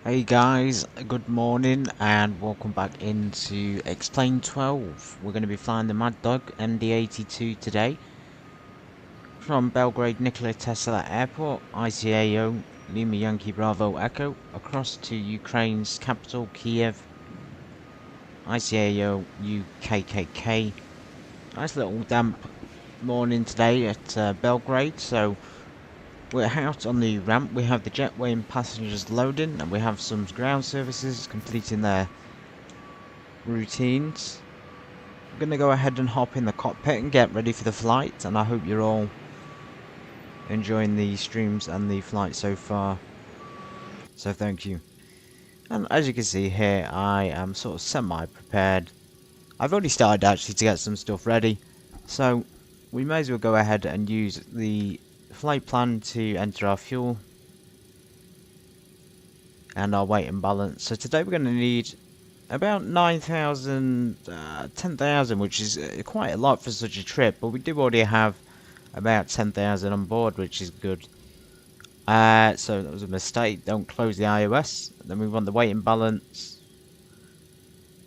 Hey guys, good morning and welcome back into Explain 12. We're going to be flying the Mad Dog MD-82 today from Belgrade Nikola Tesla Airport, ICAO, Lima Yankee Bravo Echo, across to Ukraine's capital Kyiv, ICAO UKKK. Nice little damp morning today at Belgrade, so we're out on the ramp. We have the jetway and passengers loading, and we have some ground services completing their routines. I'm gonna go ahead and hop in the cockpit and get ready for the flight, and I hope you're all enjoying the streams and the flight so far. So thank you. And as you can see here, I am sort of semi-prepared. I've already started actually to get some stuff ready, so we may as well go ahead and use the flight plan to enter our fuel and our weight and balance. So today we're going to need about 9,000, 10,000, which is quite a lot for such a trip, but we do already have about 10,000 on board, which is good. So that was a mistake. Don't close the iOS. Then we want the weight and balance.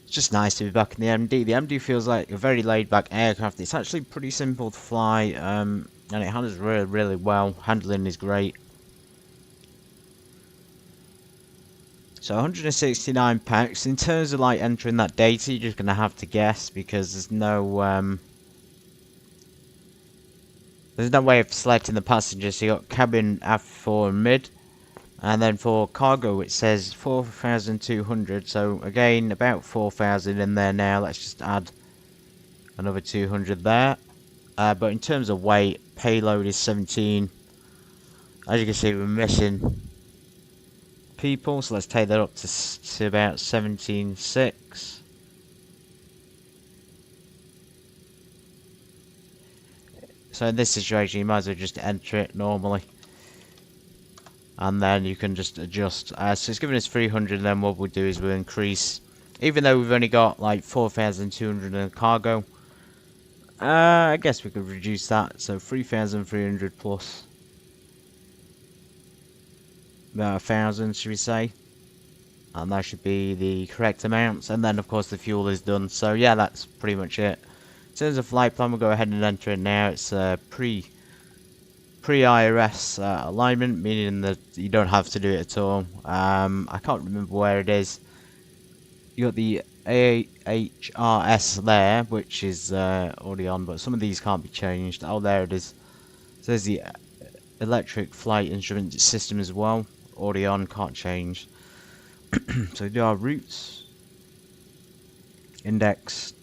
It's just nice to be back in the MD. The MD feels like a very laid-back aircraft. It's actually pretty simple to fly, and it handles really, really well. Handling is great. So 169 packs. In terms of like entering that data, you're just gonna have to guess because there's no way of selecting the passengers. So you got cabin, aft, fore, and mid, and then for cargo it says 4,200. So again, about 4,000 in there now. Let's just add another 200 there. But in terms of weight, payload is 17. As you can see, we're missing people, so let's take that up to about 17.6. So in this situation, you might as well just enter it normally, and then you can just adjust. So it's giving us 300. And then what we'll do is we'll increase, even though we've only got like 4,200 in cargo. I guess we could reduce that, so 3,300 plus about 1,000, should we say? And that should be the correct amounts. And then of course the fuel is done. So yeah, that's pretty much it. In terms of flight plan, we'll go ahead and enter it now. It's pre-IRS alignment, meaning that you don't have to do it at all. I can't remember where it is. You got the AHRS there, which is already on, but some of these can't be changed. Oh, there it is. So there's the electric flight instrument system as well. Already on, can't change. So we do our routes. Index.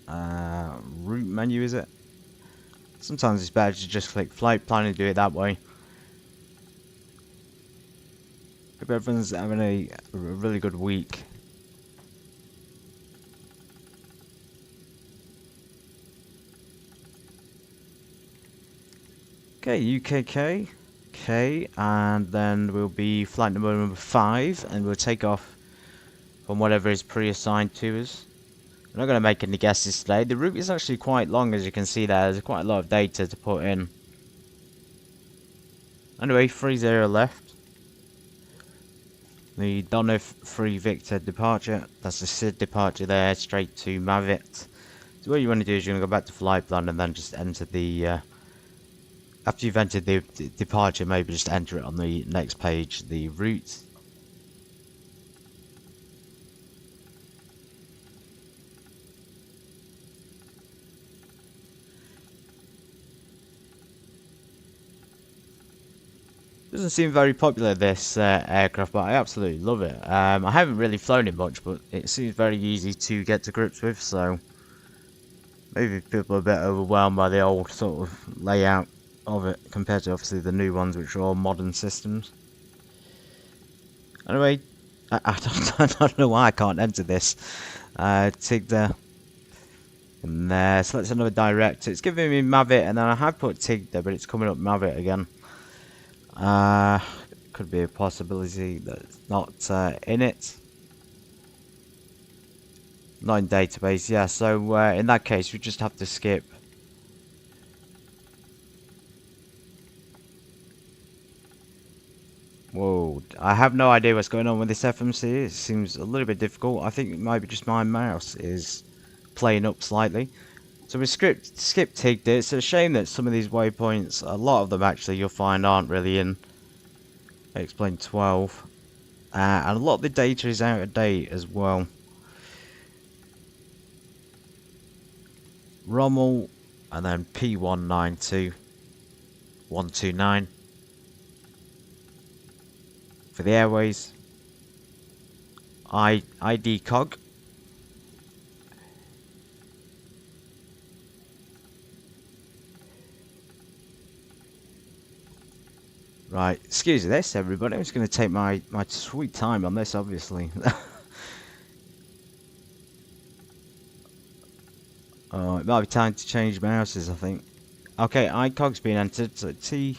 Route menu, is it? Sometimes it's better to just click flight plan and do it that way. Hope everyone's having a really good week. Okay, UKKK, and then we'll be flight number 5, and we'll take off from whatever is pre-assigned to us. I'm not going to make any guesses today. The route is actually quite long, as you can see there. There's quite a lot of data to put in. Anyway, 30 left. The Donov 3 Victor departure. That's the SID departure there, straight to Mavit. So what you want to do is you're going to go back to flight plan and then just enter the... after you've entered the departure, maybe just enter it on the next page, the route. Doesn't seem very popular, this aircraft, but I absolutely love it. I haven't really flown it much, but it seems very easy to get to grips with, so maybe people are a bit overwhelmed by the old sort of layout of it compared to obviously the new ones, which are all modern systems. Anyway, I don't know why I can't enter this. Tig there. And there, select another director. It's giving me Mavit, and then I have put Tig there, but it's coming up Mavit again. Could be a possibility that it's not in it. Not in database, yeah, so in that case we just have to skip. Whoa, I have no idea what's going on with this FMC. It seems a little bit difficult. I think it might be just my mouse is playing up slightly. So we skip tigged it. It's a shame that some of these waypoints, a lot of them actually you'll find aren't really in Explain 12. And a lot of the data is out of date as well. Rommel, and then P192129 for the airways. ID cog. Right, excuse this everybody, I'm just going to take my sweet time on this, obviously. Oh, it might be time to change mouses, I think. Okay, ICOG's been entered, so T.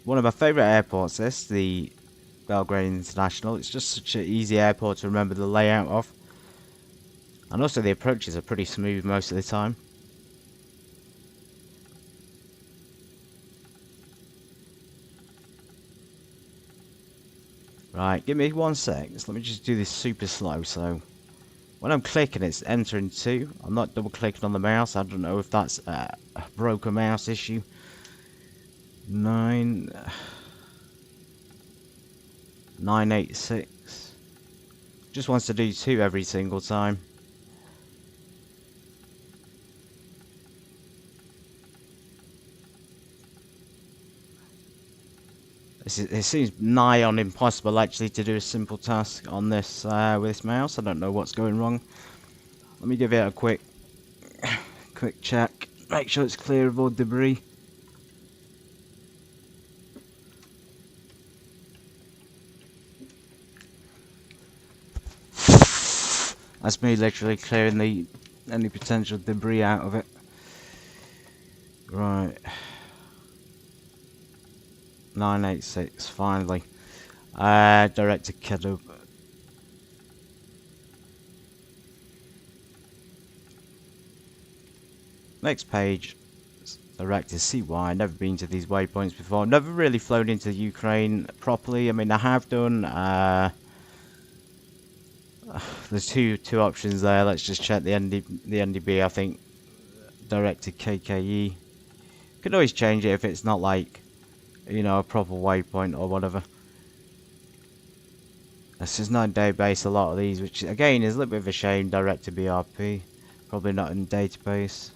One of my favourite airports, this, the Belgrade International. It's just such an easy airport to remember the layout of. And also the approaches are pretty smooth most of the time. Right, give me 1 sec. Let me just do this super slow. So when I'm clicking, it's entering 2. I'm not double clicking on the mouse. I don't know if that's a broken mouse issue. 986. Just wants to do 2 every single time. It seems nigh on impossible actually to do a simple task on this with this mouse. I don't know what's going wrong. Let me give it a quick check. Make sure it's clear of all debris. That's me literally clearing any potential debris out of it. Right. 986, finally. Director Kedo. Next page. Director CY. Never been to these waypoints before. Never really flown into Ukraine properly. I mean, I have done. There's two options there. Let's just check the NDB. I think Director KKE. Could always change it if it's not like, you know, a proper waypoint or whatever. This is not in database, a lot of these, which again is a little bit of a shame. Director BRP, probably not in database.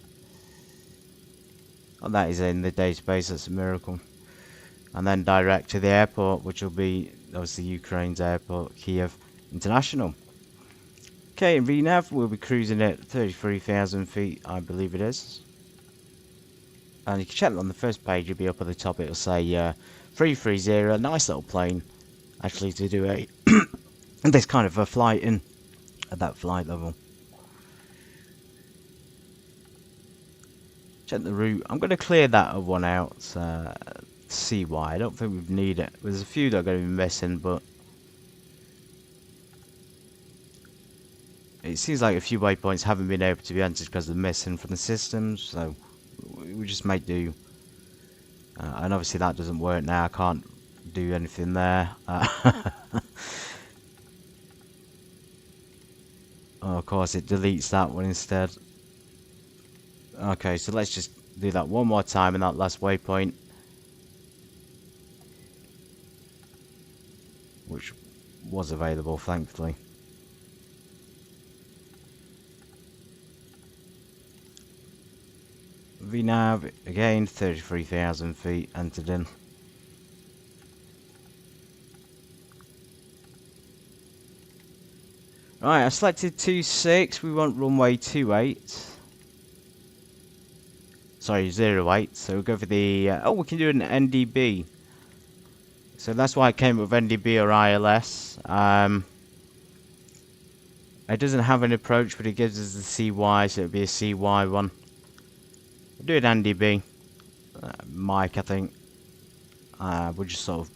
Oh, that is in the database, that's a miracle. And then direct to the airport, which will be obviously Ukraine's airport, Kyiv International. Okay, in VNAV we'll be cruising at 33,000 feet, I believe it is. And you can check it on the first page, you'll be up at the top, it'll say 330, nice little plane, actually, to do a this kind of a flight in at that flight level. Check the route. I'm going to clear that one out, see why. I don't think we need it. There's a few that are going to be missing, but it seems like a few waypoints haven't been able to be entered because they're missing from the systems, so we just make do. And obviously that doesn't work now. I can't do anything there. Oh, of course, it deletes that one instead. Okay, so let's just do that one more time in that last waypoint, which was available, thankfully. VNAV, again, 33,000 feet entered in. Right, I selected 26, we want runway 28. Sorry, 08, so we'll go for the, oh, we can do an NDB. So that's why I came up with NDB or ILS. It doesn't have an approach, but it gives us the CY, so it'll be a CY one. We'll do an NDB. Mike, I think. We'll just sort of,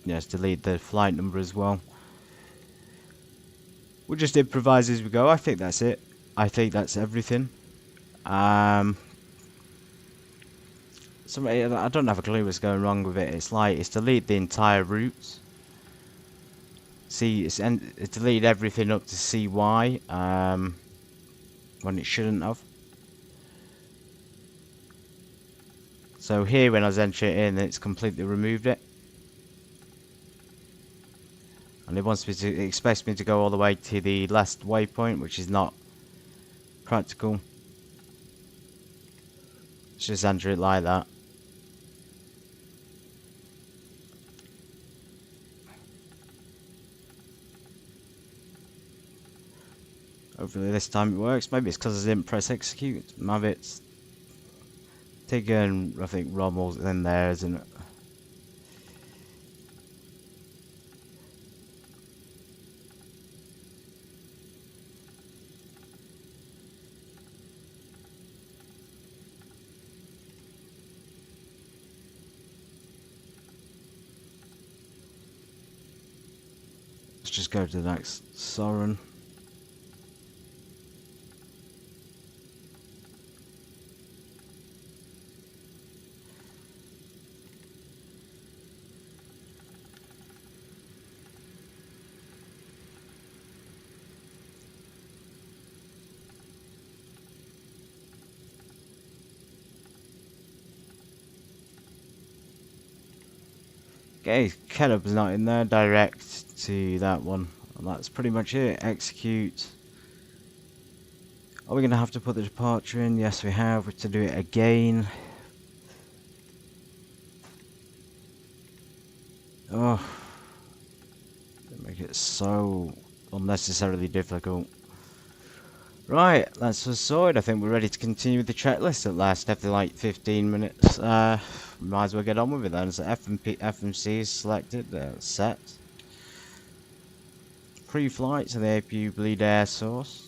yes, delete the flight number as well. We'll just improvise as we go. I think that's it. I think that's everything. So I don't have a clue what's going wrong with it. It's like it's deleted the entire route. See, it's deleted everything up to CY. When it shouldn't have. So here, when I was entering it in, it's completely removed it. And it expects me to go all the way to the last waypoint, which is not practical. Let's just enter it like that. Hopefully this time it works. Maybe it's because I didn't press execute. Maybe it's taken, I think, Rommel's in there, isn't it? Let's just go to the next Soren. Okay, Kellog's not in there, direct to that one. And that's pretty much it. Execute. Are we going to have to put the departure in? Yes, we have. We're to do it again. Oh, they make it so unnecessarily difficult. Right, that's us sorted. I think we're ready to continue with the checklist at last. After like 15 minutes, might as well get on with it then. So FMC is selected, set. Pre-flight to the APU bleed air source.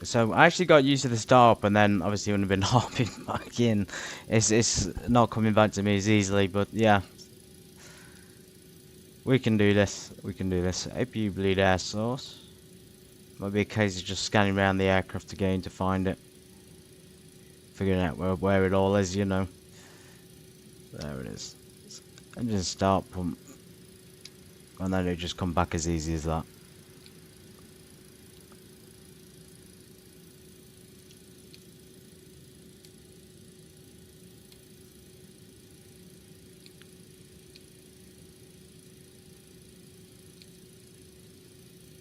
So I actually got used to the start, and then obviously when I've been hopping back in, it's not coming back to me as easily. But yeah, we can do this. We can do this. APU bleed air source. Might be a case of just scanning around the aircraft again to find it. Figuring out where it all is, you know. There it is. Engine start pump. And then it just come back as easy as that.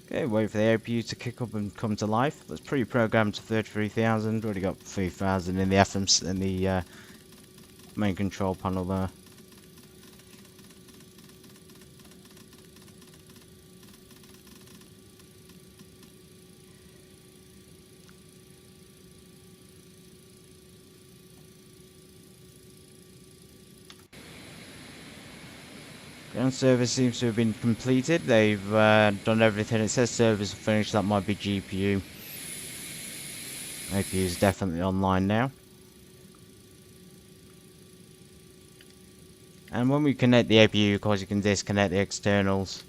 Okay, wait for the APU to kick up and come to life. That's pre-programmed to 33,000. Already got 3,000 in the FMC in the main control panel there. Ground service seems to have been completed. They've done everything. It says service finished. That might be GPU. APU is definitely online now. And when we connect the APU, of course, you can disconnect the externals.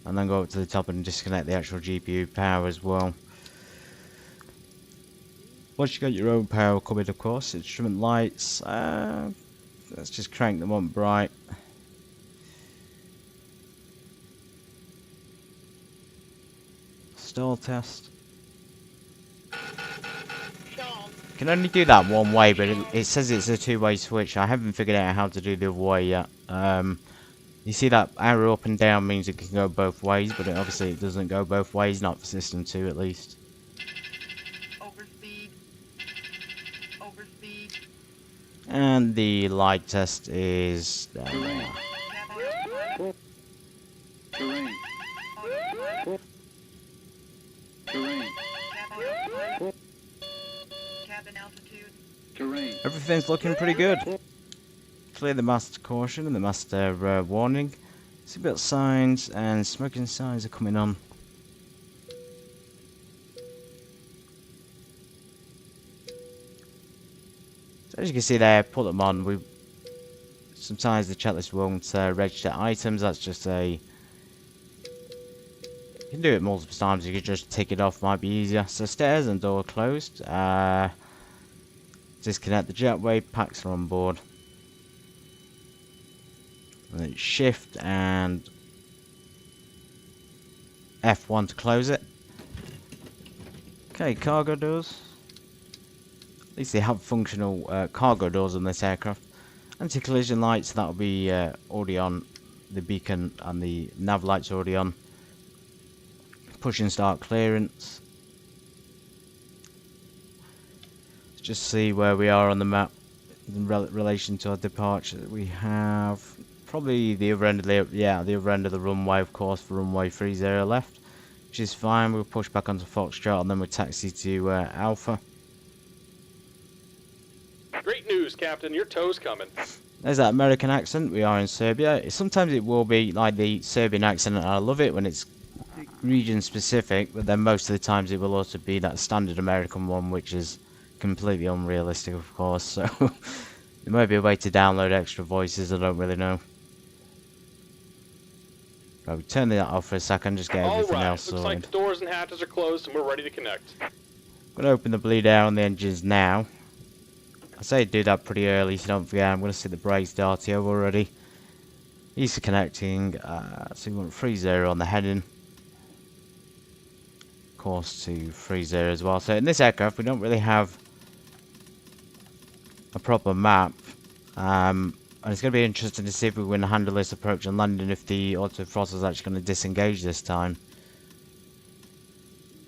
And then go up to the top and disconnect the actual GPU power as well. Once you got your own power coming, of course, instrument lights. Let's just crank them on bright. Stall test. Can only do that one way, but it says it's a two-way switch. I haven't figured out how to do the other way yet. You see that arrow up and down means it can go both ways, but obviously it doesn't go both ways, not for system 2 at least. Overspeed. Overspeed. And the light test is down there. Terrain. Terrain. Cabin altitude. Terrain. Everything's looking pretty good. Clear the master caution and the master warning. Seatbelt signs and smoking signs are coming on. So as you can see there, put them on. Sometimes the checklist won't register items. That's just a can do it multiple times. You could just tick it off, might be easier. So stairs and door closed. Disconnect the jetway. Packs are on board. And then shift and F1 to close it. Okay, cargo doors. At least they have functional cargo doors on this aircraft. Anti-collision lights, that'll be already on. The beacon and the nav lights already on. Push and start clearance. Let's just see where we are on the map in relation to our departure. We have probably the other end of the other end of the runway, of course, for runway 30 left, which is fine. We'll push back onto Foxtrot and then we'll taxi to Alpha. Great news, Captain. Your tow's coming. There's that American accent. We are in Serbia. Sometimes it will be like the Serbian accent, and I love it when it's region specific, but then most of the times it will also be that standard American one, which is completely unrealistic, of course. So there might be a way to download extra voices. I don't really know. Right, we turn that off for a second, just get everything else sorted. Looks like the doors and hatches are closed and we're ready to connect. I'm going to open the bleed air on the engines now. I say do that pretty early, so don't forget. I'm going to see the brakes RTO already. Easy connecting. So we want 30 on the heading. Course to 30 as well. So in this aircraft, we don't really have a proper map. And it's going to be interesting to see if we can handle this approach and landing, if the autothrottle is actually going to disengage this time.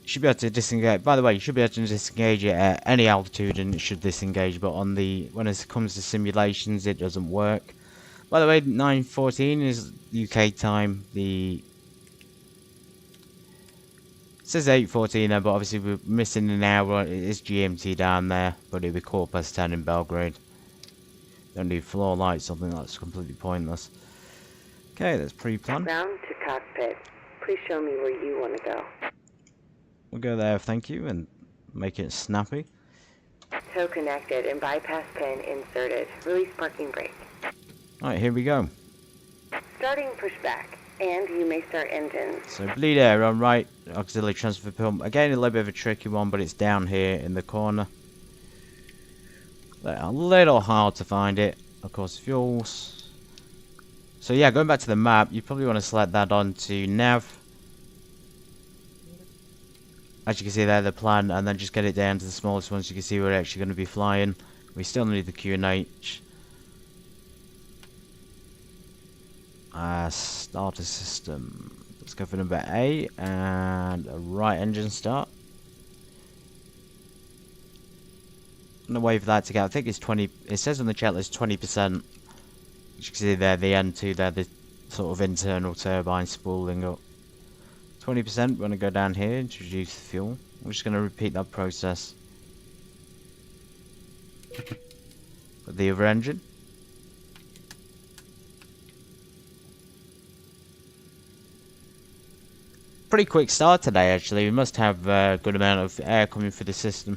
You should be able to disengage. By the way, you should be able to disengage it at any altitude, and it should disengage. But on the when it comes to simulations, it doesn't work. By the way, 9:14 is UK time. It says 8:14 there, but obviously we're missing an hour. It is GMT down there, but it'll be 10:15 in Belgrade. Don't do floor lights, something that's completely pointless. Okay, that's pre-planned. Ground to cockpit. Please show me where you want to go. We'll go there, thank you, and make it snappy. Tow connected and bypass pin inserted. Release parking brake. Alright, here we go. Starting pushback, and you may start engines. So bleed air on right, auxiliary transfer pump. Again, a little bit of a tricky one, but it's down here in the corner. A little hard to find it. Of course, fuels. So yeah, going back to the map, you probably want to select that onto nav. As you can see there, the plan, and then just get it down to the smallest ones. You can see we're actually going to be flying. We still need the QNH. Starter system. Let's go for number A, and a right engine start. I'm gonna wait for that to get. I think it's 20. It says on the checklist 20%. As you can see there, the N2 there, the sort of internal turbine spooling up. 20%. We're gonna go down here, introduce the fuel. We're just gonna repeat that process with the other engine. Pretty quick start today, actually. We must have a good amount of air coming through the system.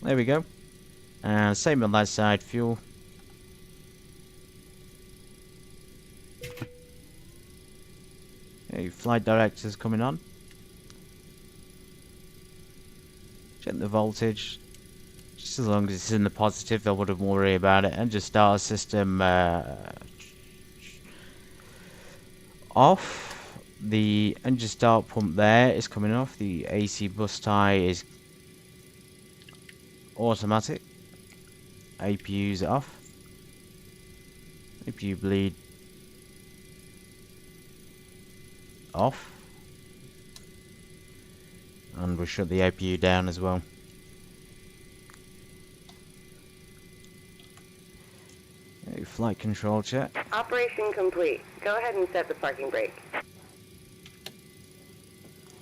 There we go. And same on that side, fuel. Okay, flight directors coming on. Check the voltage. Just as long as it's in the positive, I wouldn't worry about it. And just start a system off. The engine start pump there is coming off. The AC bus tie is automatic. APU's off. APU bleed off. And we'll shut the APU down as well. Okay, flight control check. Operation complete. Go ahead and set the parking brake.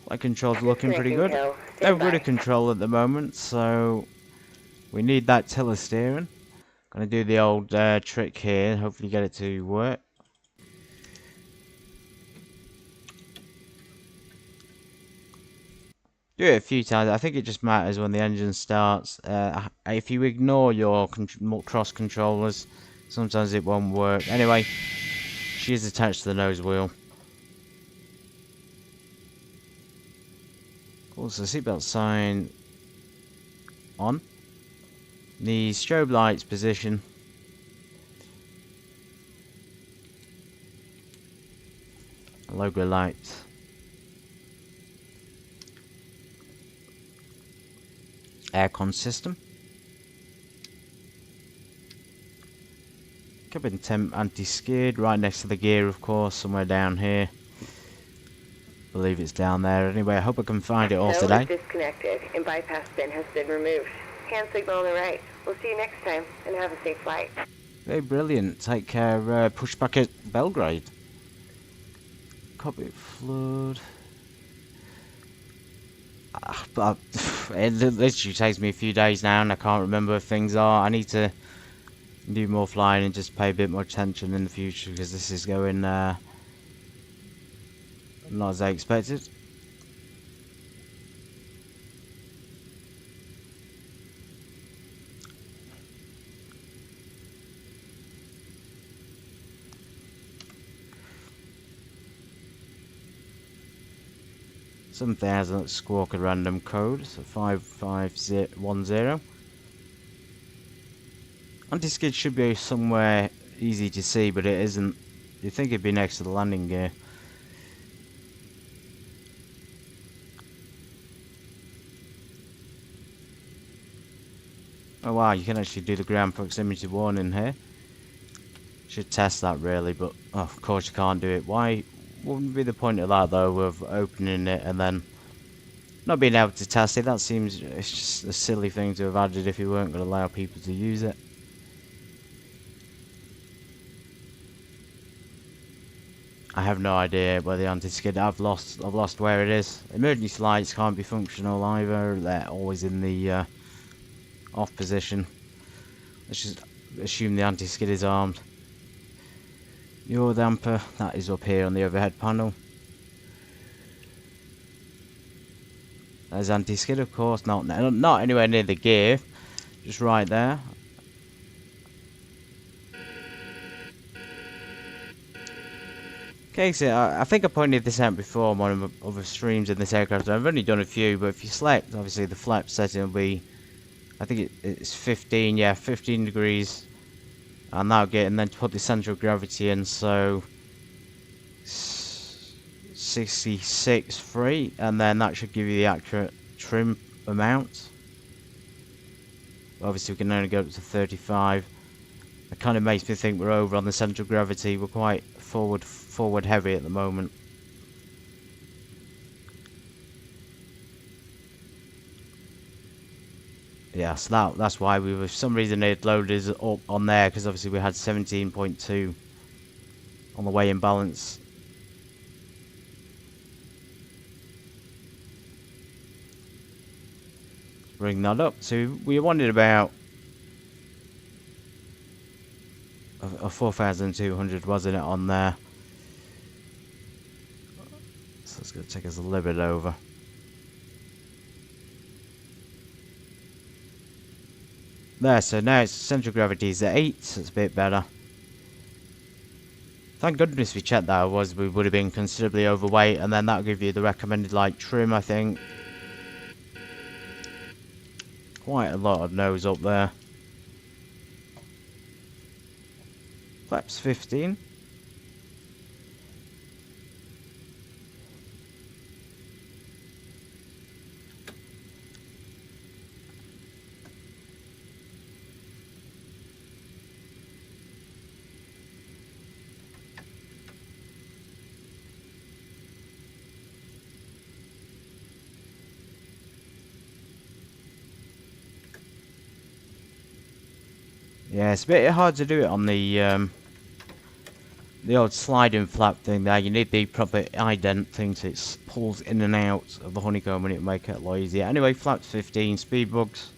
Flight control's looking pretty good. No rudder control at the moment, so we need that tiller steering. Gonna do the old trick here, hopefully get it to work. Do it a few times. I think it just matters when the engine starts. If you ignore your cross controllers, sometimes it won't work. Anyway, She is attached to the nose wheel. Also, seatbelt sign on. The strobe lights position. Logo lights. Aircon system. Cabin temp anti-skid right next to the gear, of course, somewhere down here. Believe it's down there. Anyway, I hope I can find it all Tow today. is disconnected and bypass pin has been removed. Hand signal on the right. We'll see you next time and have a safe flight. Very brilliant. Take care. Push back at Belgrade. Cockpit flood. But it literally takes me a few days now, and I can't remember where things are. I need to do more flying and just pay a bit more attention in the future, because this is going not as I expected. Some thousand squawk a random code, so 5510. Anti-skid should be somewhere easy to see, but it isn't. You'd think it'd be next to the landing gear. Oh wow, you can actually do the ground proximity warning here. Should test that really, but oh, of course you can't do it. Why wouldn't be the point of that though, of opening it and then not being able to test it? That seems, it's just a silly thing to have added if you weren't going to allow people to use it. I have no idea where the anti-skid. I've lost where it is. Emergency lights can't be functional either. They're always in the off position. Let's just assume the anti-skid is armed. Yaw damper, that is up here on the overhead panel. There's anti-skid, of course, not anywhere near the gear, just right there. Okay, so I think I pointed this out before on one of my other streams in this aircraft. I've only done a few, but if you select, obviously the flap setting will be, I think it's 15, yeah, 15 degrees. And that'll get, and then to put the central gravity in, so 66 free, and then that should give you the accurate trim amount. Obviously we can only go up to 35. It kind of makes me think we're over on the central gravity. We're quite forward heavy at the moment. Yeah, so that's why we were, for some reason it loaded up on there, because obviously we had 17.2 on the way in balance. Bring that up. So we wanted about a 4,200, wasn't it, on there? So it's going to take us a little bit over. There, so now its central gravity is at 8, so it's a bit better. Thank goodness we checked that, otherwise we would have been considerably overweight, and then that'll give you the recommended light trim, I think. Quite a lot of nose up there. Flaps 15. Yeah, it's a bit hard to do it on the old sliding flap thing there. You need the proper ident thing so it pulls in and out of the honeycomb, and it make it a lot easier. Anyway, flaps 15, speed bugs.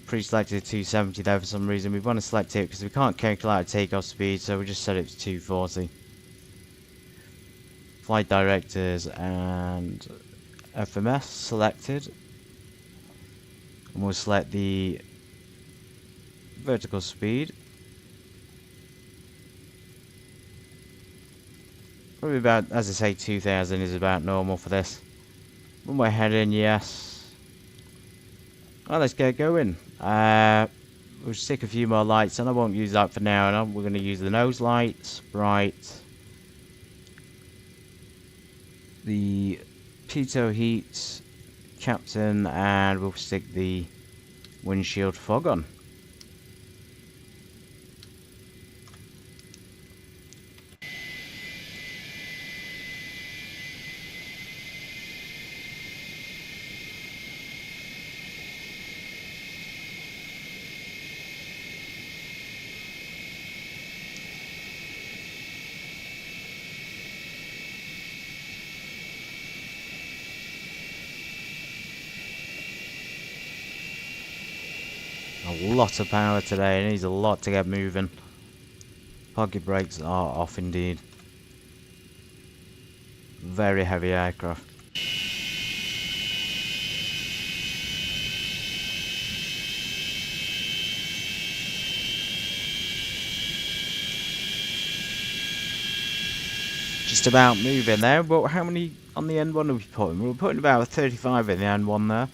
Pre-selected 270 there for some reason. We want to select it because we can't calculate a takeoff speed, so we just set it to 240. Flight directors and FMS selected. And we'll select the vertical speed. Probably about, as I say, 2,000 is about normal for this. Runway heading, yes. Well, let's get going. We'll stick a few more lights and I won't use that for now. No? We're going to use the nose lights, bright. The pitot heat, captain, and we'll stick the windshield fog on. A lot of power today, it needs a lot to get moving. Pocket brakes are off indeed. Very heavy aircraft. Just about moving there, but how many on the N1 are we putting? We're putting about 35 in the N1 there.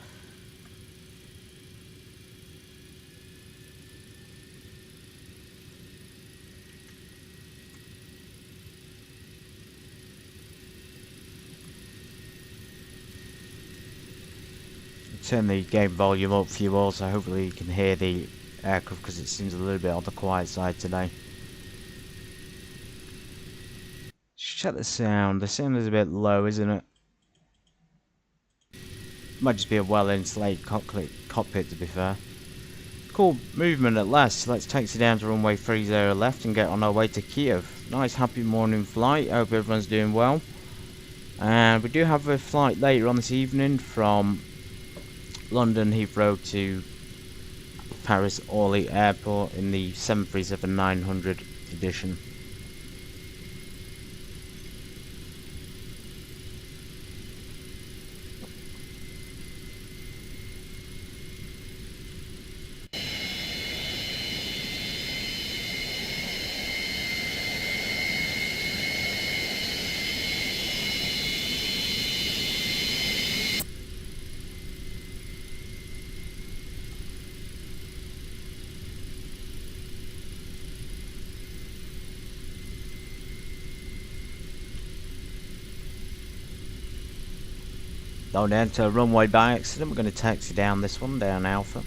Turn the game volume up for you all, so hopefully you can hear the aircraft because it seems a little bit on the quiet side today. Just check the sound. The sound is a bit low, isn't it? Might just be a well-insulated cockpit, to be fair. Cool movement at last. Let's taxi down to runway 30 left and get on our way to Kyiv. Nice happy morning flight. Hope everyone's doing well. And we do have a flight later on this evening from London Heathrow to Paris Orly Airport in the 737-900 edition. Don't enter runway by accident. We're going to taxi down this one, down Alpha.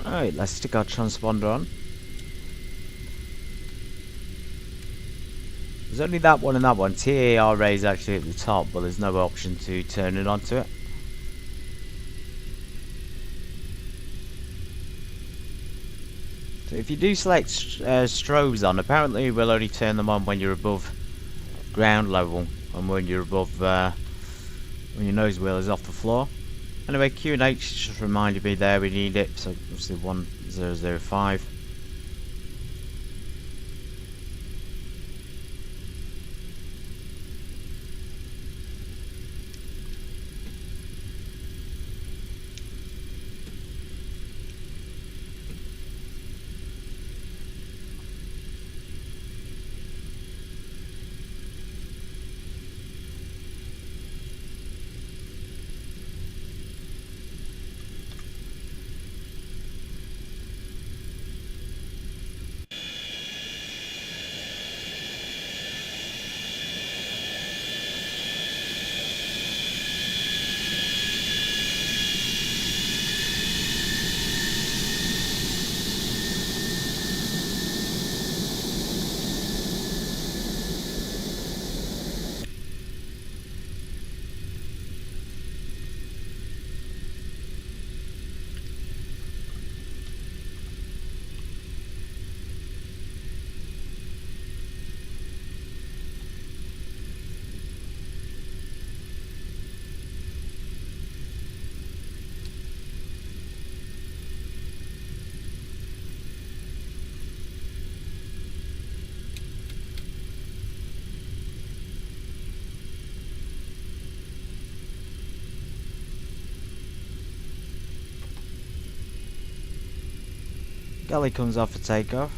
Alright, let's stick our transponder on. There's only that one and that one. TAR is actually at the top, but there's no option to turn it onto it. So if you do select strobes on, apparently we'll only turn them on when you're above ground level and when you're above when your nose wheel is off the floor. Anyway, Q&H just reminded me there we need it, so obviously 1005. Galley comes off for takeoff.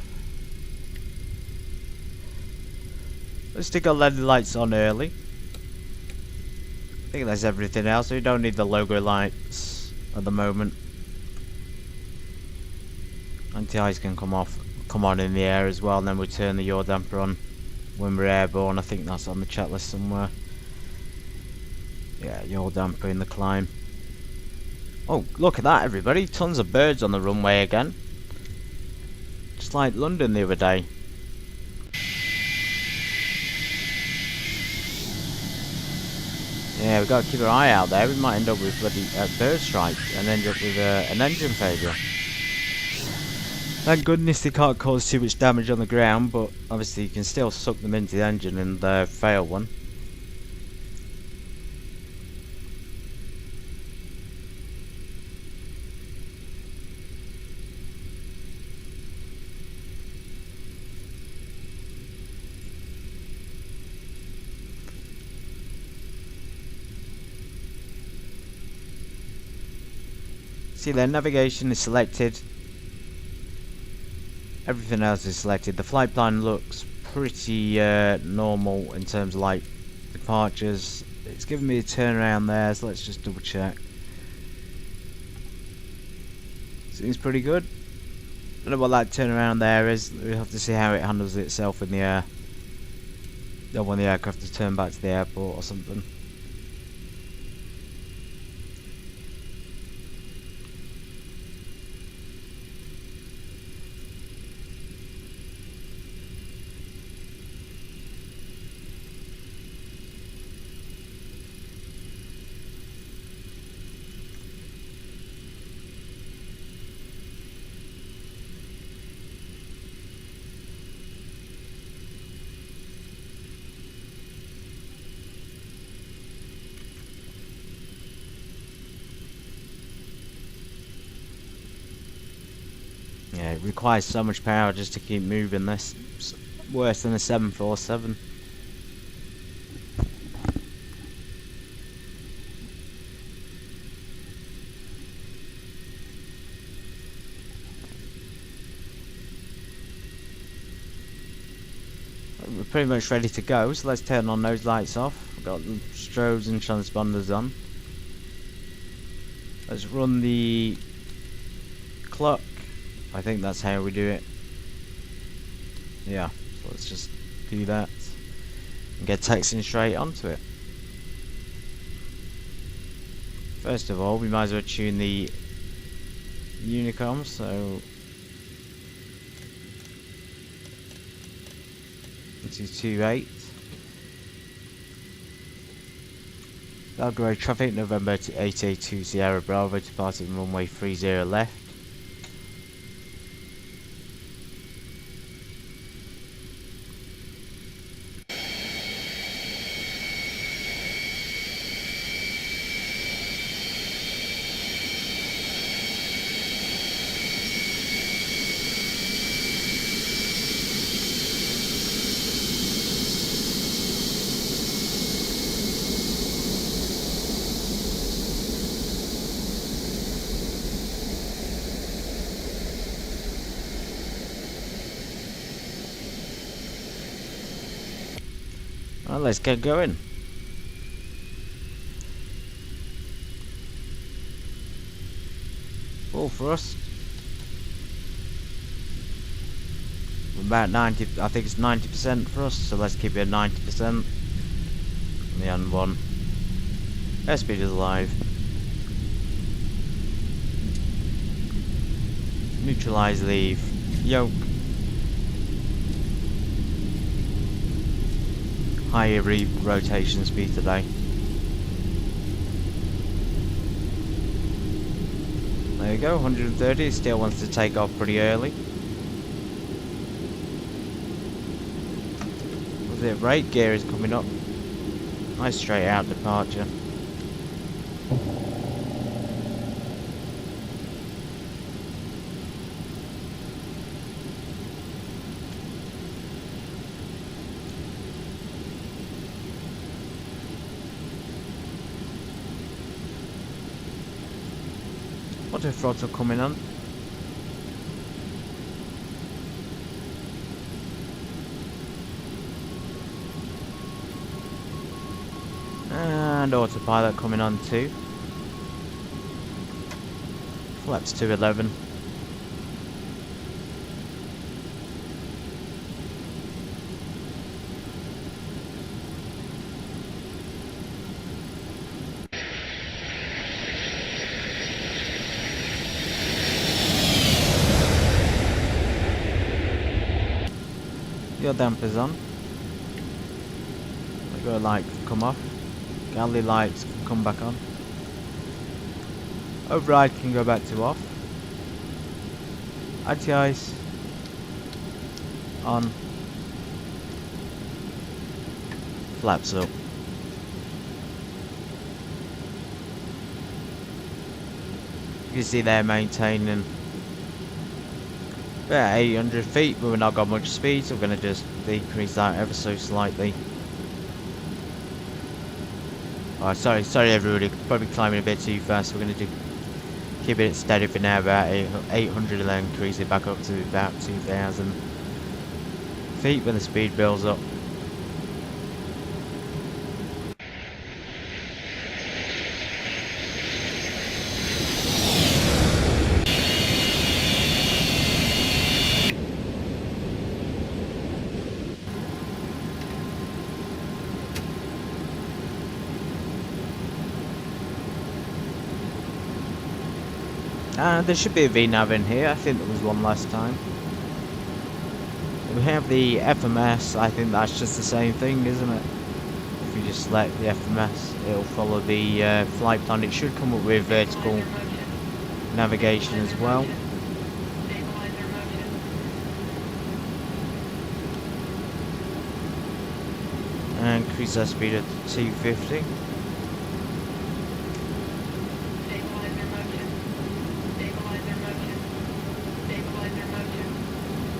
Let's stick our LED lights on early. I think that's everything else. We don't need the logo lights at the moment. Anti-ice can come on in the air as well, and then we turn the yaw damper on when we're airborne. I think that's on the checklist somewhere. Yeah, yaw damper in the climb. Oh, look at that, everybody! Tons of birds on the runway again. Just like London the other day. Yeah, we've got to keep our eye out there. We might end up with bloody bird strike and end up with an engine failure. Thank goodness they can't cause too much damage on the ground, but obviously you can still suck them into the engine and fail one. See there, navigation is selected. Everything else is selected. The flight plan looks pretty normal in terms of like departures. It's giving me a turnaround there, so let's just double check. Seems pretty good. Don't know what that turnaround there is. We'll have to see how it handles itself in the air. Don't want the aircraft to turn back to the airport or something. Yeah, it requires so much power just to keep moving this. It's worse than a 747. We're pretty much ready to go, so let's turn on those lights off. We've got the strobes and transponders on. Let's run the clock. I think that's how we do it. Yeah, so let's just do that and get texting straight onto it. First of all, we might as well tune the Unicom, so this is 28. Belgrade traffic, November to 882 Sierra Bravo, departing runway 30 left. Well, let's get going. Full thrust. We're about 90, I think it's 90% thrust, so let's keep it at 90%. On the N1. Airspeed is alive. Neutralize leave. Yoke. Higher rotation speed today. There you go, 130. Still wants to take off pretty early. Was it right gear is coming up? Nice straight out departure. Auto throttle coming on. and autopilot coming on too. Flaps 211. Your dampers on. Go light can come off. Galley lights can come back on. Override can go back to off. Anti-ice on. Flaps up. You can see they're maintaining about 800 feet, but we've not got much speed, so we're going to just decrease that ever so slightly. Oh, sorry everybody, probably climbing a bit too fast. We're going to keep it steady for now, about 800, and then increase it back up to about 2,000 feet when the speed builds up. There should be a VNAV in here. I think there was one last time. We have the FMS. I think that's just the same thing, isn't it? If you just select the FMS, it'll follow the flight plan. It should come up with vertical navigation as well. And increase our speed up to 250.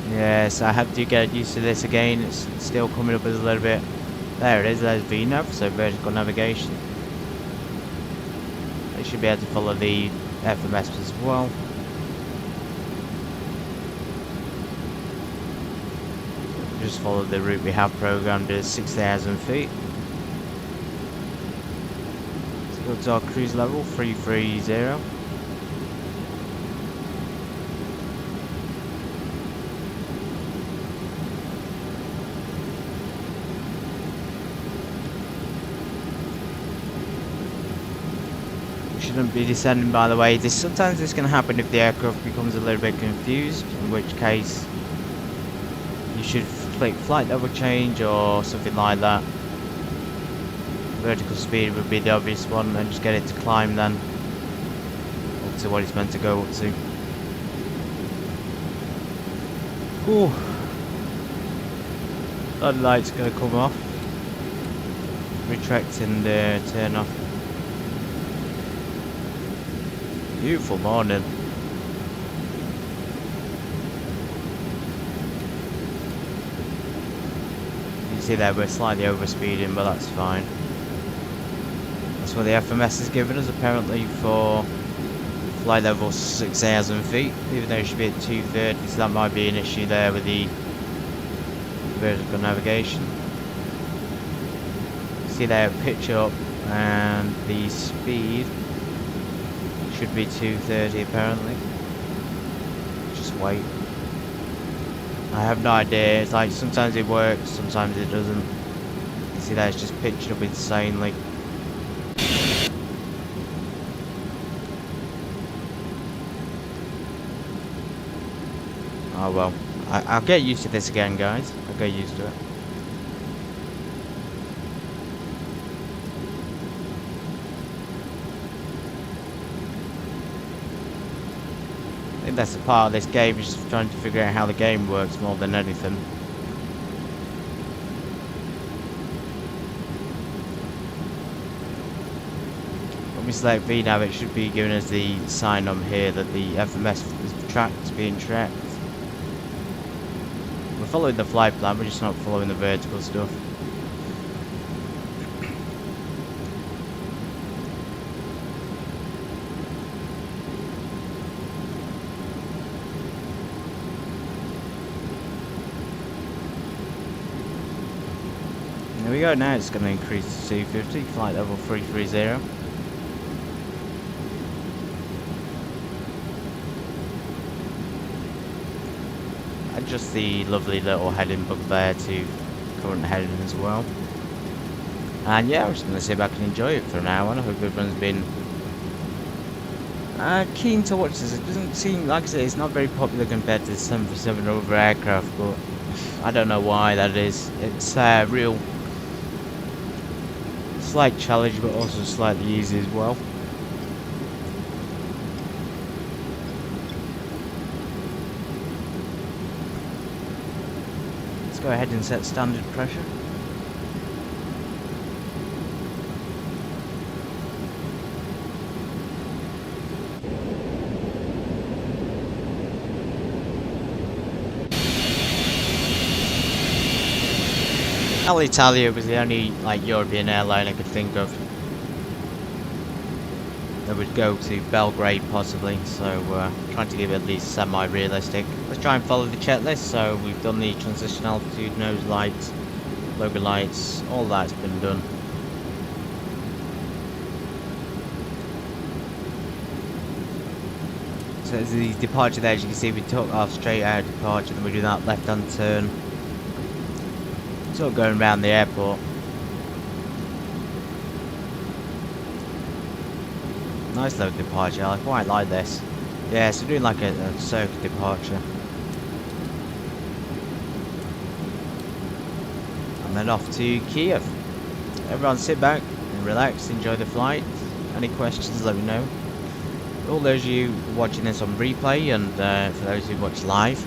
Yes, I have to get used to this again. It's still coming up as a little bit. There it is, there's VNAV, so vertical navigation. They should be able to follow the FMS as well. Just follow the route we have programmed as 6,000 feet. Let's go to our cruise level, 330. Shouldn't be descending, by the way. Sometimes this can happen if the aircraft becomes a little bit confused, in which case you should click flight level change or something like that. Vertical speed would be the obvious one, and just get it to climb then up to what it's meant to go up to. Ooh. That light's going to come off. Retract and turn off. Beautiful morning. You see there we're slightly overspeeding, but that's fine. That's what the FMS has given us apparently for flight level 6,000 feet, even though it should be at 230, so that might be an issue there with the vertical navigation. See there, pitch up, and the speed should be 230 apparently. Just wait. I have no idea. It's like sometimes it works, sometimes it doesn't. You see that it's just pitched up insanely. Oh well. I'll get used to this again, guys. I'll get used to it. I think that's the part of this game, is just trying to figure out how the game works more than anything. When we select VNAV, it should be giving us the sign on here that the FMS is being tracked. We're following the flight plan, we're just not following the vertical stuff. we go, now it's going to increase to 250, flight level 330. Adjust the lovely little heading bug there to current heading as well. And yeah, I'm just going to sit back and enjoy it for an hour. I hope everyone's been keen to watch this. It doesn't seem, like I say, it's not very popular compared to the 747 or other aircraft, but I don't know why that is. It's a real slight challenge, but also slightly easy as well. Let's go ahead and set standard pressure. Alitalia was the only European airline I could think of that would go to Belgrade possibly, so trying to give it at least semi-realistic. Let's try and follow the checklist. So we've done the transition altitude, nose lights, logo lights, all that's been done. So as the departure there, as you can see, we took off straight out of departure, then we do that left-hand turn. Sort of going around the airport. Nice little departure, I quite like this. Yeah, so doing like a circuit departure. And then off to Kyiv. Everyone sit back and relax, enjoy the flight. Any questions, let me know. All those of you watching this on replay, and for those who watch live,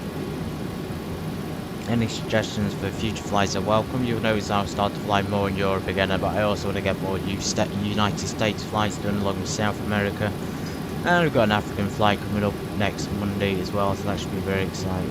any suggestions for future flights are welcome. You'll notice I'll start to fly more in Europe again, but I also want to get more United States flights done along with South America. And we've got an African flight coming up next Monday as well, so that should be very exciting.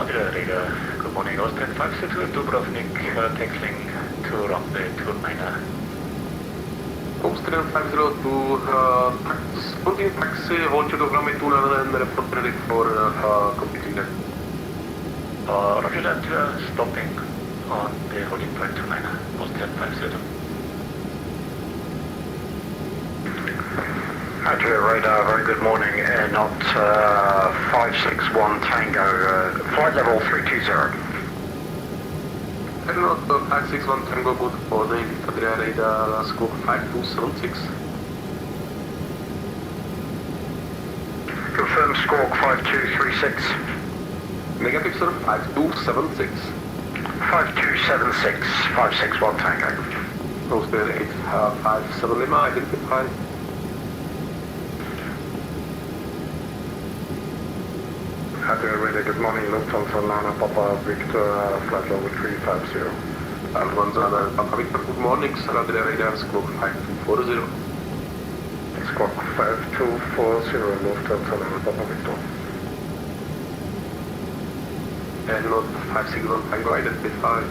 Roger, radar. Good morning, Austrian 562 Dubrovnik, taxiing to runway 29. Austrian 502, continue taxi, hold to the runway 29 and report ready for completing that. Roger that, stopping on the holding point 29, Austrian 502. Roger, radar, very good morning, air not 561 Tango, flight level 320. Air not 561 Tango, good morning, Adria radar, squawk 5276. Confirm squawk 5236. Negative sir, 5276. 5276, 561 Tango. Austrian 857 Lima, identify. Adria radar, good morning, Lufthansa Nana Papa Victor, flight level 350. Lufthansa Nana Papa Victor, good morning, sir, Adria radar, squawk 5240. Squawk 5240, Lufthansa Nana Papa Victor. Air not 561 Tango, identify.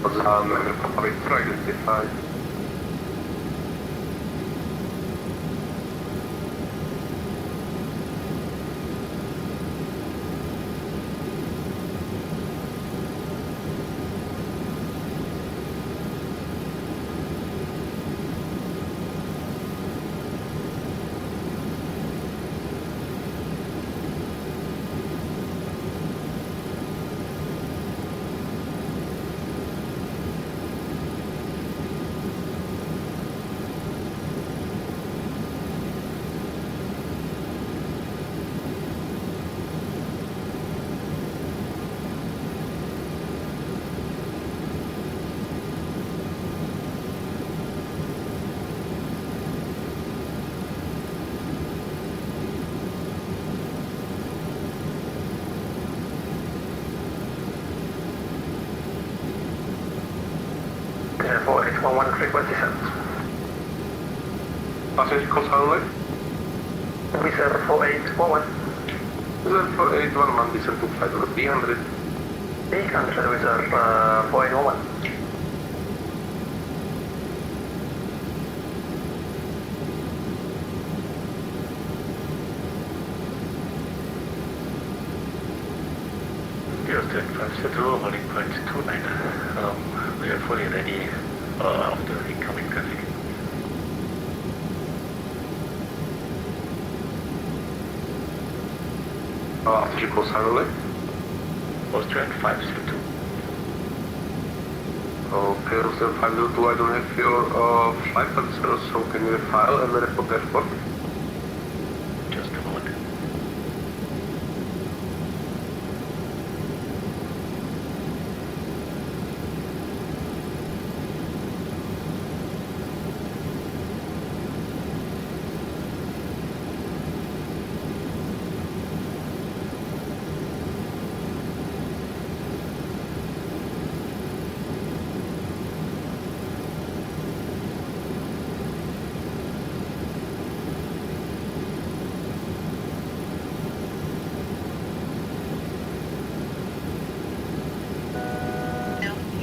Papa Victor, identify. Air 4811 frequency sense. Passenger calls only. Reserve 4811. Reserve 4811, descend to flight level 300. 800, reserve 4811. Austrian 502, holding point 29. We are fully ready after incoming traffic. Passenger calls only. Austrian 502. Okay, Austrian 502, I don't have your flight answer, so can you file and report airport? Just a moment. Altitude.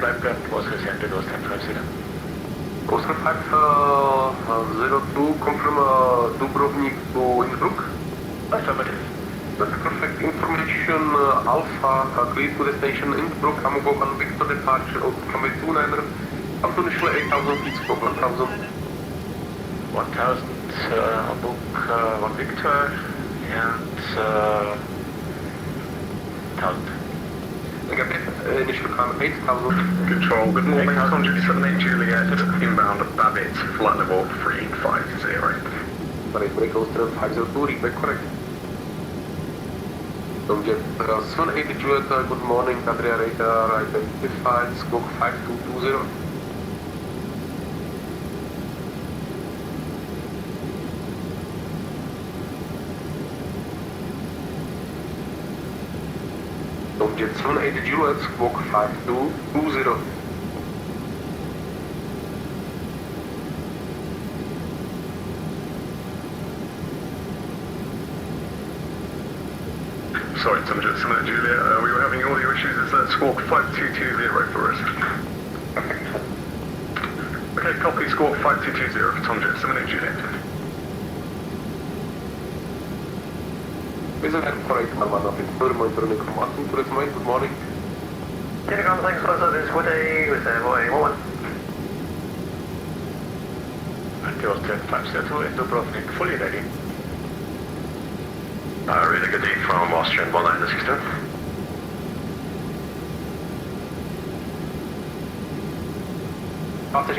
Flight plan was resented Austrian 50. Austrian 502, confirm Dubrovnik to Innsbruck. Affirmative. That's perfect information. Alpha, clear to destination Innsbruck, Hamburg and Victor departure of runway 29er. Up to initially 8,000 feet, squawk 1,000. 1000 Hamburg, 1 Victor, and 1000. Negative, initial climb 8,000. Control, good morning, 178 Juliet, inbound Babbitt, flight level 350. Break Austrian 502, read back correct. Tom Jet 780 Juliet, good morning, Adria radar, identified, squawk 5220. Tom Jet 780 Juliet, squawk 5220. Sorry, Tom Jet 7 Juliet, we were having audio issues. Is that squawk 5220 for us? Okay, copy squawk 5220 for Tom Jet 7 Juliet. Isn't that correct, man? Nothing further monitoring information to this point. Good morning. Intercom, thanks for service. Good day with boy 1. Until 10-5 settle in Dubrovnik, fully ready. Really good day from Austrian 19 system. After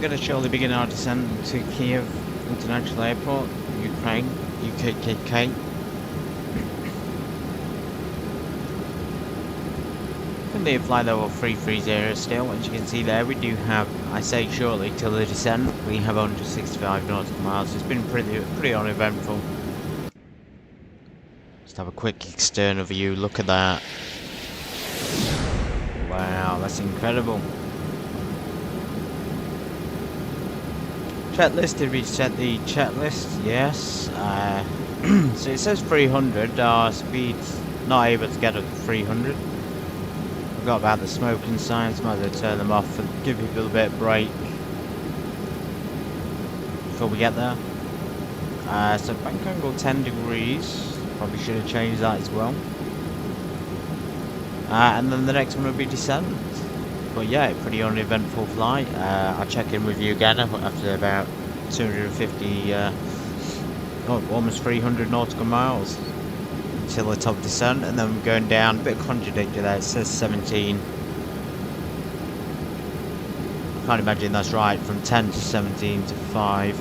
going to shortly begin our descent to Kyiv International Airport, Ukraine, UKKK. Currently at flight level 330 still. As you can see there, we do have, I say shortly till the descent, we have 165 nautical miles. It's been pretty uneventful. Just have a quick external view. Look at that. Wow, that's incredible. Checklist, did we set the checklist? Yes. So it says 300, our speed's not able to get up to 300. Forgot about the smoking signs, might as well turn them off and give people a little bit of break before we get there. So bank angle 10 degrees, probably should have changed that as well. And then the next one will be descent. But yeah, pretty uneventful flight. I'll check in with you again after about 250, almost 300 nautical miles until the top descent, and then we're going down. A bit contradictory there, it says 17. I can't imagine that's right, from 10 to 17 to 5.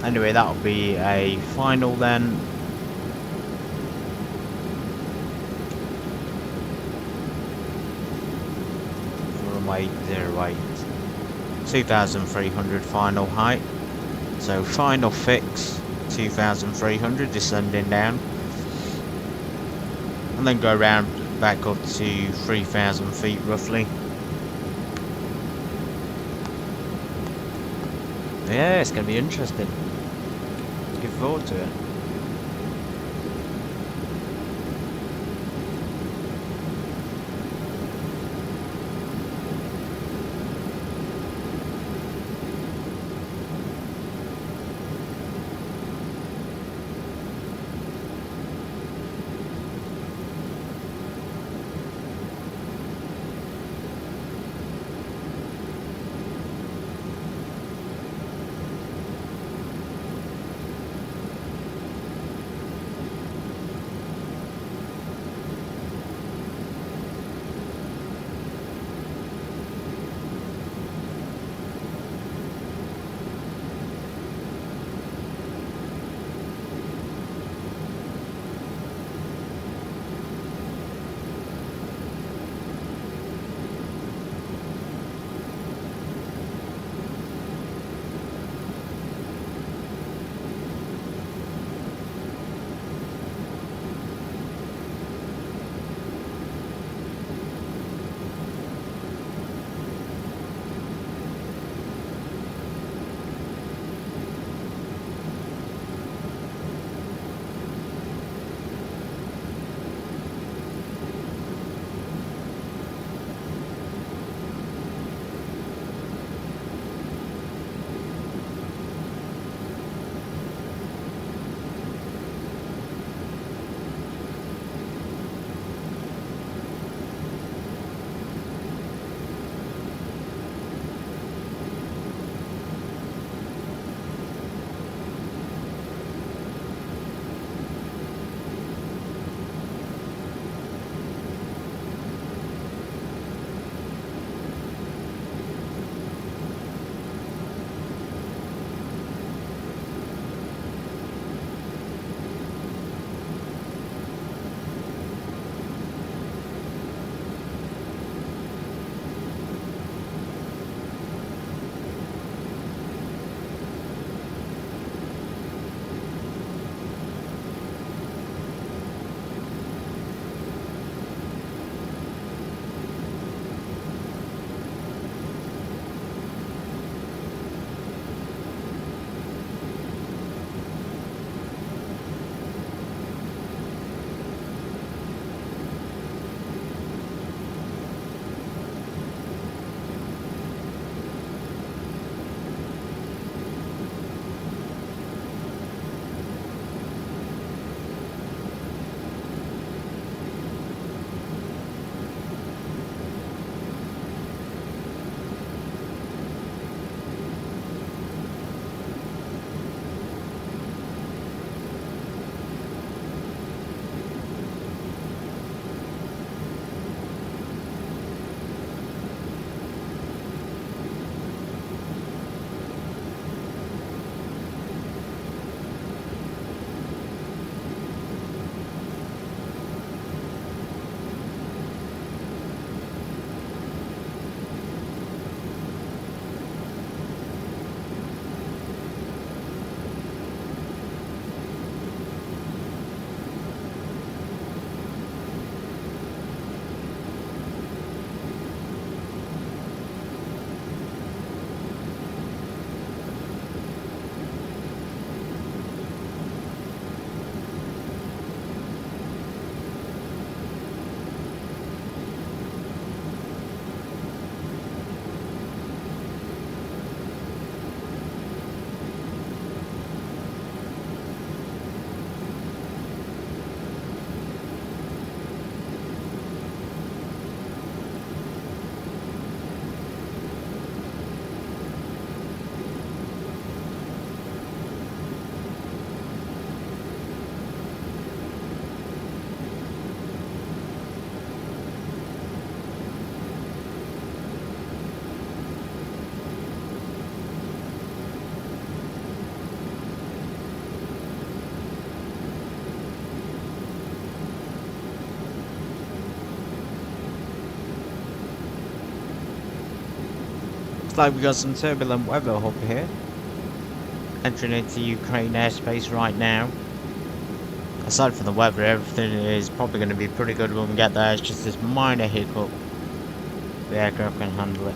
Anyway, that'll be a final then. Runway 08. 2,300 final height. So final fix 2,300, descending down, and then go around back up to 3,000 feet roughly. Yeah, it's going to be interesting. Looking forward to it. looks like we got some turbulent weather up here. Entering into Ukraine airspace right now. Aside from the weather, everything is probably going to be pretty good when we get there. It's just this minor hiccup. The aircraft can handle it.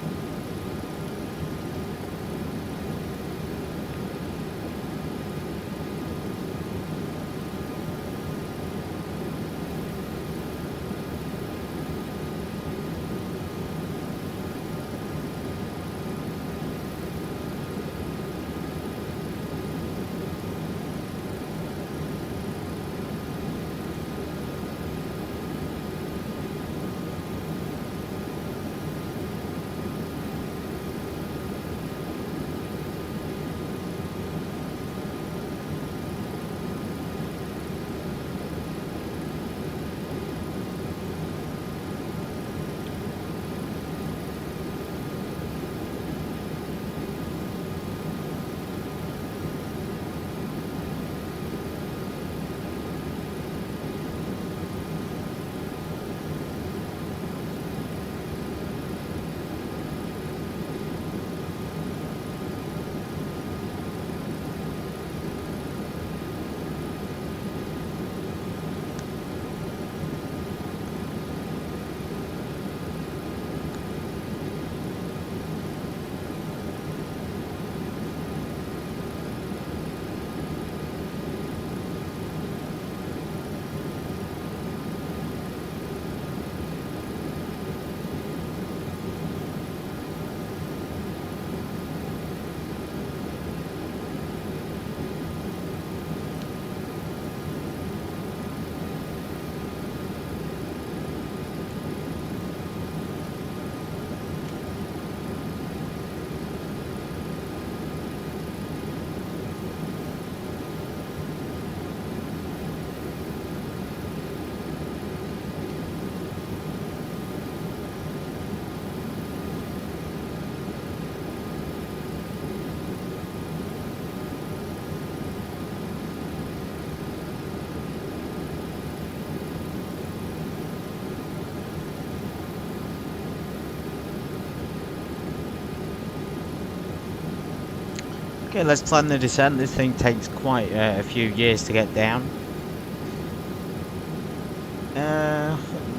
Okay, let's plan the descent. This thing takes quite a few years to get down.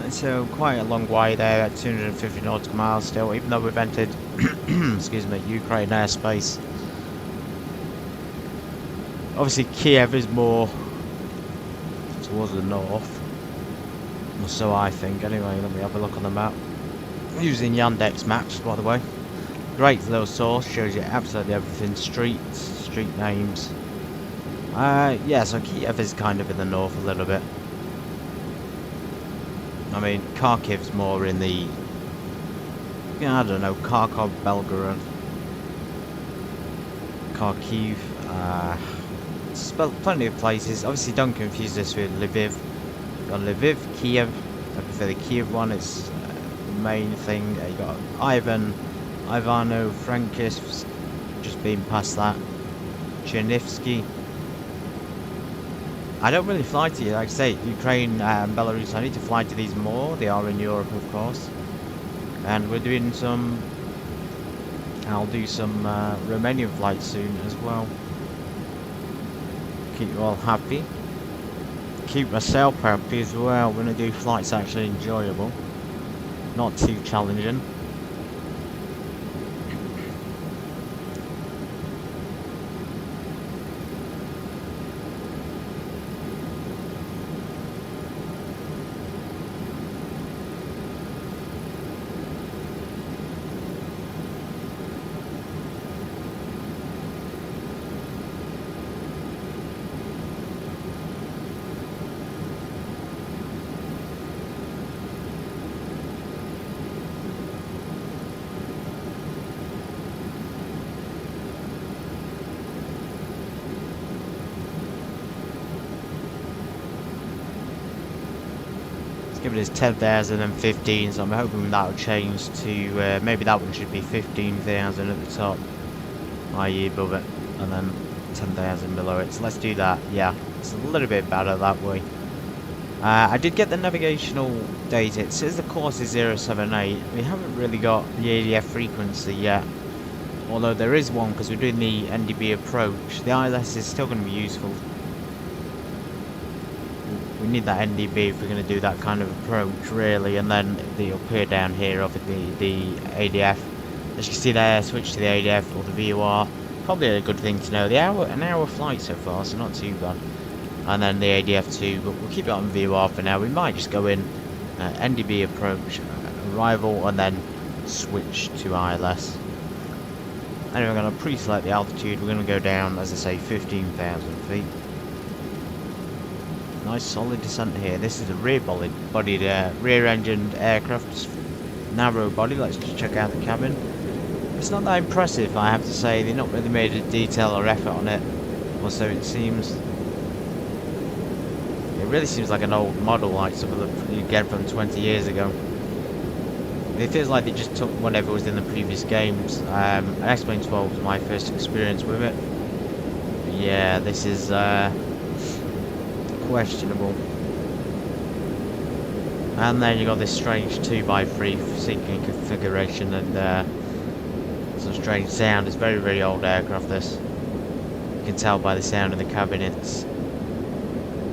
So quite a long way there at 250 nautical miles still, even though we've entered excuse me, Ukraine airspace. Obviously Kyiv is more towards the north, or so I think. Anyway, let me have a look on the map using Yandex maps, by the way. Great little source, shows you absolutely everything. Streets, street names. Yeah, so Kyiv is kind of in the north a little bit. I mean, Kharkiv's more in the, I don't know, Kharkov, Belgrade, Kharkiv, plenty of places. Obviously don't confuse this with Lviv. You've got Lviv, Kyiv. I prefer the Kyiv one, it's the main thing. You got Ivano-Frankivsk, just being past that. Chernivtsi. I don't really fly to, like I say, Ukraine and Belarus. I need to fly to these more. They are in Europe, of course. And we're doing some, I'll do some Romanian flights soon as well. Keep you all happy. Keep myself happy as well when I do flights actually enjoyable. Not too challenging. Give it as 10,000 and 15, so I'm hoping that will change to maybe that one should be 15,000 at the top, i.e. above it, and then 10,000 below it. So let's do that. Yeah, it's a little bit better that way. I did get the navigational data. It says the course is 078. We haven't really got the ADF frequency yet. Although there is one, because we're doing the NDB approach. The ILS is still going to be useful. We need that NDB if we're going to do that kind of approach, really. And then the up here down here of the ADF. As you can see there, switch to the ADF or the VOR. Probably a good thing to know. An hour flight so far, so not too bad. And then the ADF too, but we'll keep it on VOR for now. We might just go in NDB approach, arrival, and then switch to ILS. Anyway, we're going to pre-select the altitude. We're going to go down, as I say, 15,000 feet. Nice solid descent here. This is a rear-bodied, rear-engined aircraft. Narrow body. Let's just check out the cabin. It's not that impressive, I have to say. They've not really made a detail or effort on it, or so it seems. It really seems like an old model, like some of the you get from 20 years ago. It feels like they just took whatever was in the previous games. An X-Plane 12 was my first experience with it. But yeah, this is questionable. And then you got this strange 2x3 sinking configuration and some strange sound. It's very, very old aircraft, this. You can tell by the sound in the cabin. It's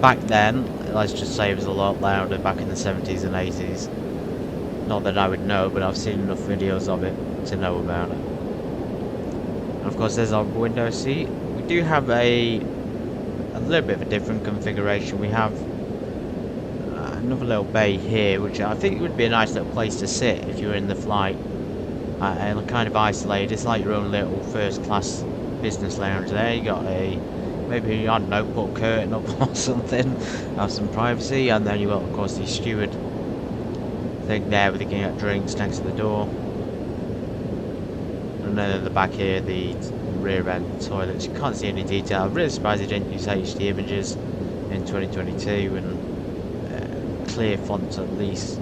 back then, let's just say it was a lot louder back in the 70s and 80s. Not that I would know, but I've seen enough videos of it to know about it. And of course there's our window seat. We do have a little bit of a different configuration. We have another little bay here, which I think would be a nice little place to sit if you're in the flight. And kind of isolated. It's like your own little first class business lounge there. You got maybe, I don't know, put a curtain up or something, have some privacy, and then you got, of course, the steward thing there where they can get drinks next to the door. And then at the back here, the rear end toilets. You can't see any detail. I'm really surprised they didn't use HD images in 2022 and clear fonts at least.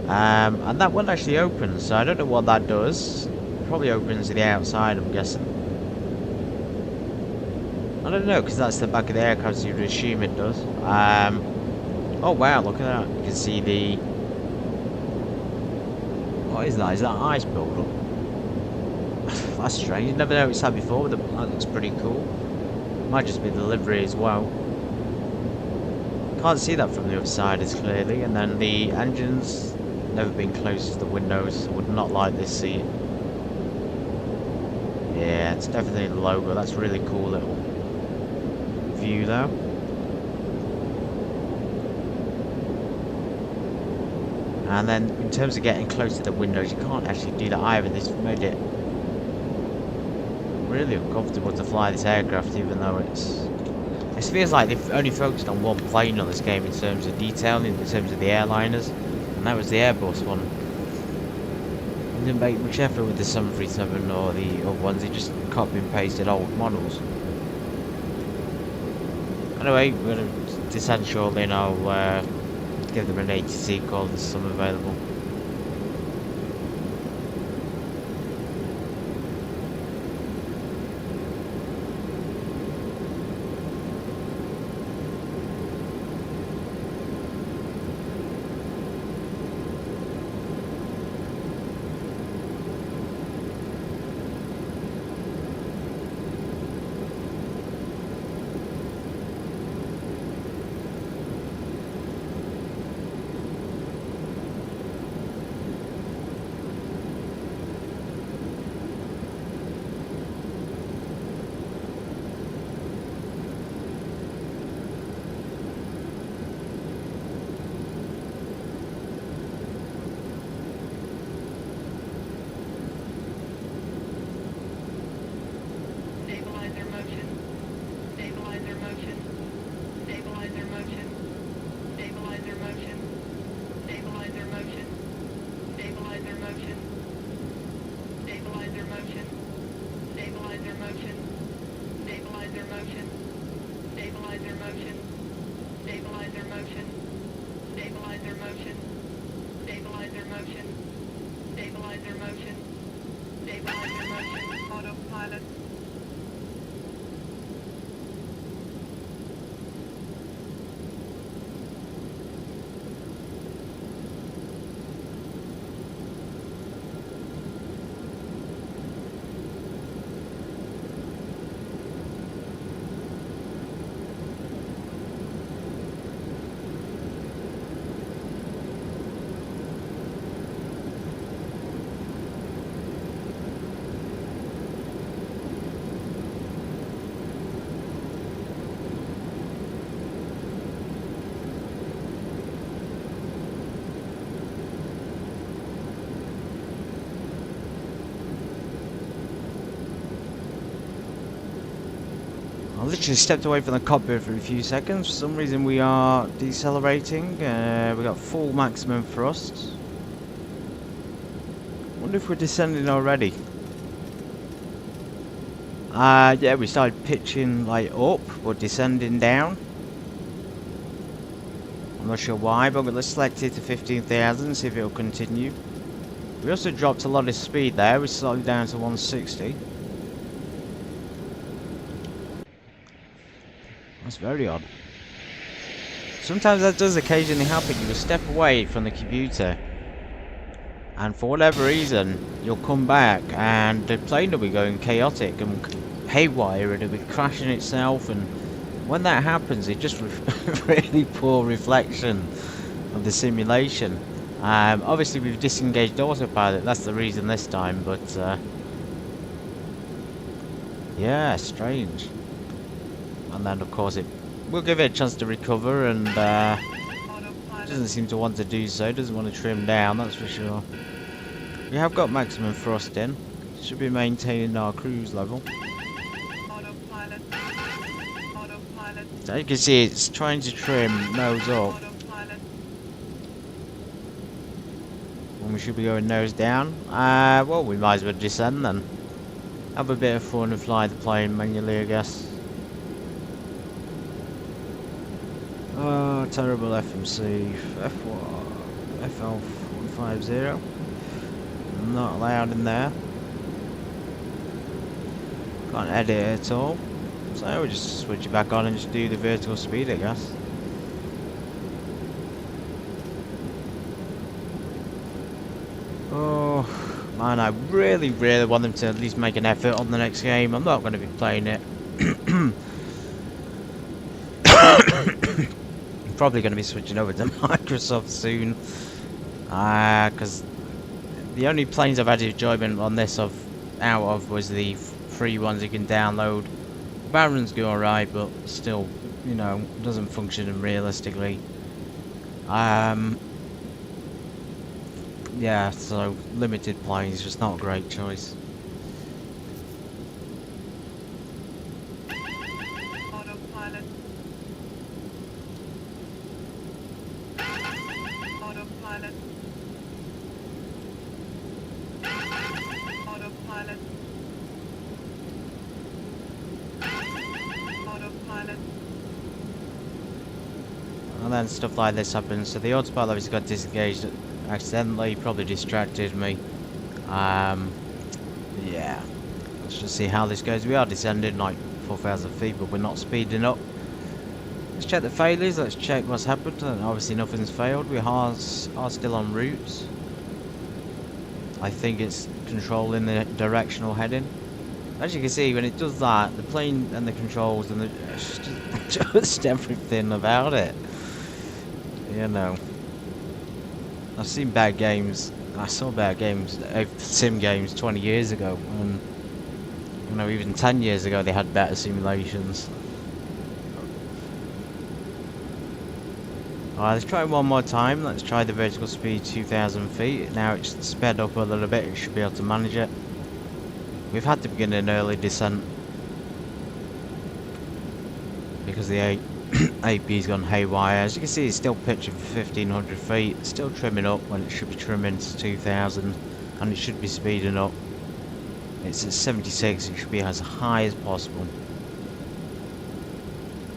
And that one actually opens, so I don't know what that does. It probably opens to the outside, I'm guessing. I don't know, because that's the back of the aircraft, so you'd assume it does. Oh wow, look at that. You can see the... What is that? Is that ice buildup? That's strange. Never noticed that before, but that looks pretty cool. Might just be the livery as well. Can't see that from the other side as clearly. And then the engines, never been close to the windows. Would not like this seat. Yeah, it's definitely the logo. That's a really cool little view though. And then in terms of getting close to the windows, you can't actually do that either. This made it really uncomfortable to fly this aircraft, even though it feels like they've only focused on one plane on this game in terms of detail, in terms of the airliners, and that was the Airbus one. They didn't make much effort with the 737 or the other ones. They just copy and pasted old models. Anyway, we're going to descend shortly and I'll give them an ATC call. There's some available. literally stepped away from the cockpit for a few seconds. For some reason we are decelerating. We got full maximum thrust. Wonder if we're descending already. Yeah, we started pitching like up, but descending down. I'm not sure why, but let's select it to 15,000, see if it'll continue. We also dropped a lot of speed there. We slowed down to 160. That's very odd. Sometimes that does occasionally happen. You will step away from the computer, and for whatever reason, you'll come back and the plane will be going chaotic and haywire, and it'll be crashing itself. And when that happens, it's just really poor reflection of the simulation. Obviously, we've disengaged autopilot. That's the reason this time, but yeah, strange. And then, of course, we'll give it a chance to recover, and doesn't seem to want to do so. Doesn't want to trim down, that's for sure. We have got maximum thrust in. Should be maintaining our cruise level. So you can see it's trying to trim nose up. And we should be going nose down. Well, we might as well descend then. Have a bit of fun and fly the plane manually, I guess. Oh, terrible FMC. FL150. Not allowed in there. Can't edit it at all. So we'll just switch it back on and just do the vertical speed, I guess. Oh man, I really want them to at least make an effort on the next game. I'm not going to be playing it. I'm probably going to be switching over to Microsoft soon, because the only planes I've had enjoyment on this out of was the free ones you can download. Baron's go alright, but still, you know, doesn't function realistically. Yeah, so limited planes, just not a great choice. Autopilot. Autopilot. Autopilot. Autopilot. And then stuff like this happens. So the autopilot obviously got disengaged accidentally, probably distracted me. Yeah. Let's just see how this goes. We are descending like 4,000 feet, but we're not speeding up. Let's check the failures. Let's check what's happened. And obviously nothing's failed. We are still en route. I think it's controlling the directional heading. As you can see, when it does that, the plane and the controls and just everything about it. You know. I've seen bad games. I saw bad games, sim games 20 years ago, and you know, even 10 years ago they had better simulations. Alright, let's try it one more time. Let's try the vertical speed 2,000 feet. Now it's sped up a little bit, it should be able to manage it. We've had to begin an early descent because the AP's gone haywire. As you can see, it's still pitching for 1,500 feet. It's still trimming up when it should be trimming to 2,000, and it should be speeding up. It's at 76, it should be as high as possible.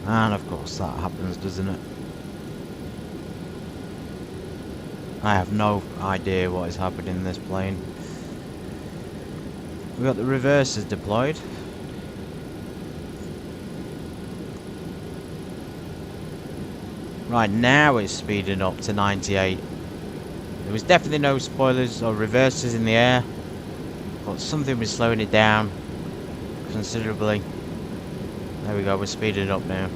And of course that happens, doesn't it? I have no idea what is happening in this plane. We've got the reversers deployed. Right, now it's speeding up to 98. There was definitely no spoilers or reversers in the air, but something was slowing it down considerably. There we go, we're speeding up now.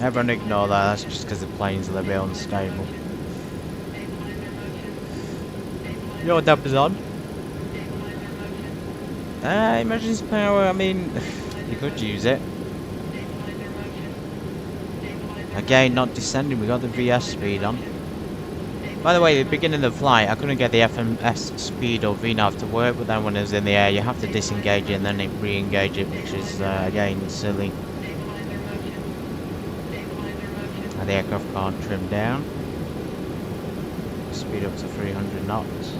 Everyone ignore that, that's just because the plane's a little bit unstable. Your dub is on. Emergency power, I mean, you could use it. Again, not descending, we got the VS speed on. By the way, at the beginning of the flight, I couldn't get the FMS speed or VNAV to work, but then when it was in the air, you have to disengage it and then re-engage it, which is, again, silly. And the aircraft can't trim down. Speed up to 300 knots.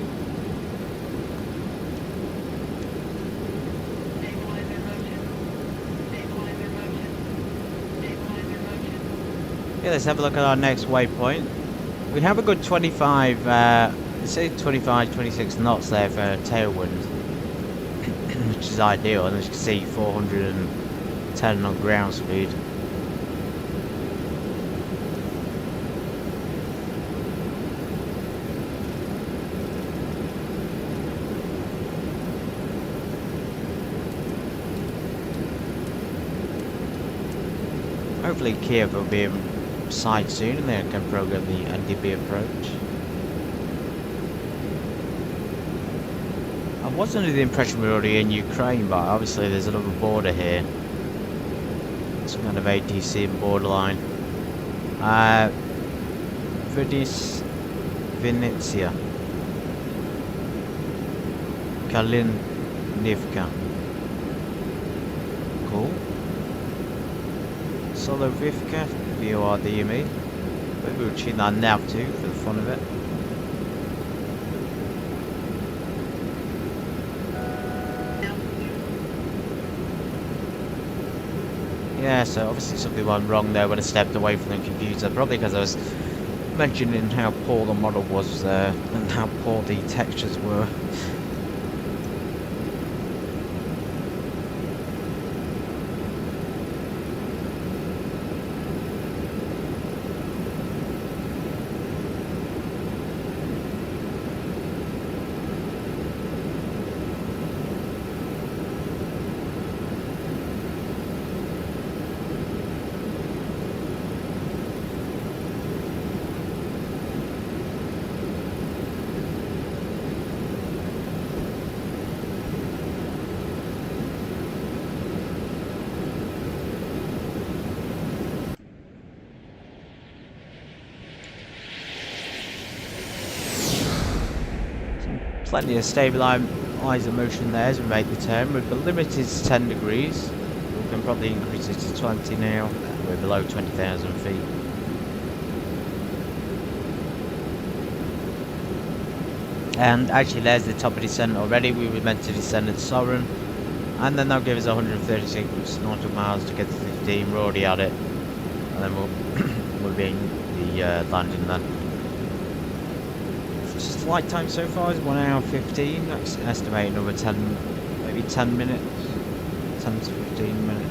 Yeah, let's have a look at our next waypoint. We have a good 25, say 25, 26 knots there for tailwind, which is ideal, and as you can see, 410 on ground speed. Hopefully Kyiv will be in sight soon and then can program the NDB approach. I was under the impression we were already in Ukraine, but obviously there's another border here. Some kind of ATC borderline. Vinnytsia. Kalinivka. Cool. Solovivka, VORDME. Maybe we'll tune that nav too for the fun of it. Yeah, so obviously something went wrong there when I stepped away from the computer, probably because I was mentioning how poor the model was and how poor the textures were. Plenty of stabilizer motion there as we make the turn. With the limit is 10 degrees. We can probably increase it to 20 now. We're below 20,000 feet. And actually there's the top of descent already. We were meant to descend at Sovereign. And then they'll give us 136 nautical miles to get to 15. We're already at it. And then we'll be in the landing then. Flight time so far is 1 hour 15. That's estimating another 10, maybe 10 minutes, 10 to 15 minutes.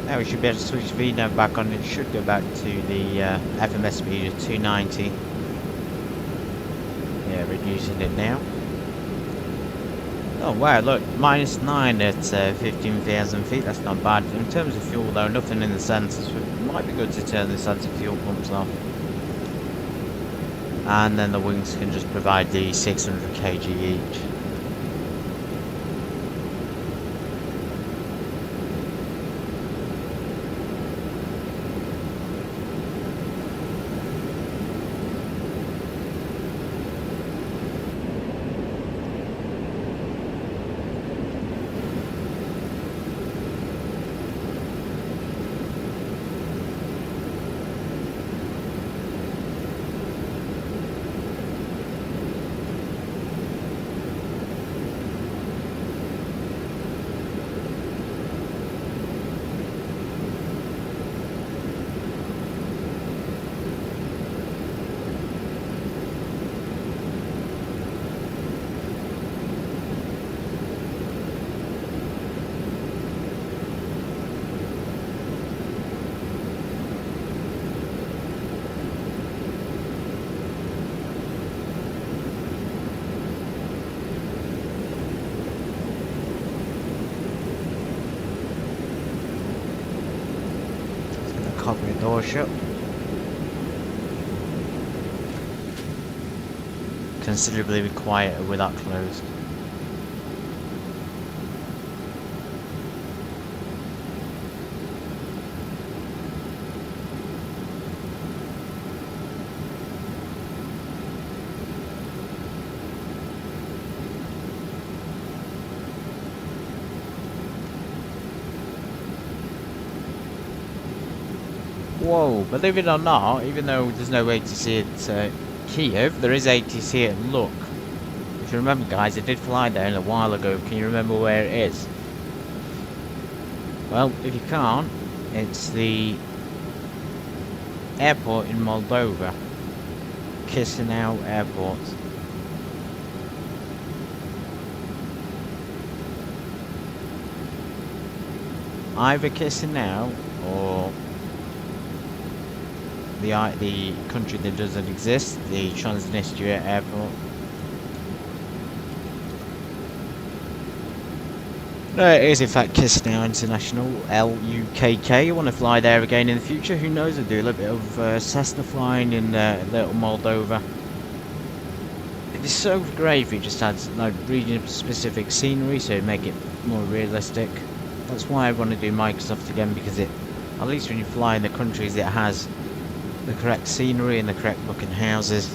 Now we should be able to switch VNAV back on. It should go back to the FMS speed of 290. Yeah, reducing it now. Oh wow, look, -9 at 15,000 feet, that's not bad. In terms of fuel though, nothing in the sensors. It might be good to turn the sensor fuel pumps off. And then the wings can just provide the 600 kg each. cockpit door shut. Considerably quieter with that closed. Whoa, believe it or not, even though there's no ATC at Kyiv, there is ATC at Luck. If you remember, guys, I did fly there a while ago. Can you remember where it is? Well, if you can't, it's the airport in Moldova. Chisinau Airport. Either Chisinau or the country that doesn't exist, the Transnistria Airport. No, it is in fact Chisinau International, LUKK. You want to fly there again in the future? Who knows? I'll do a little bit of Cessna flying in little Moldova. It'd be so great if it just had like region-specific scenery, so it'd make it more realistic. That's why I want to do Microsoft again, because it, at least when you fly in the countries, it has the correct scenery and the correct looking houses.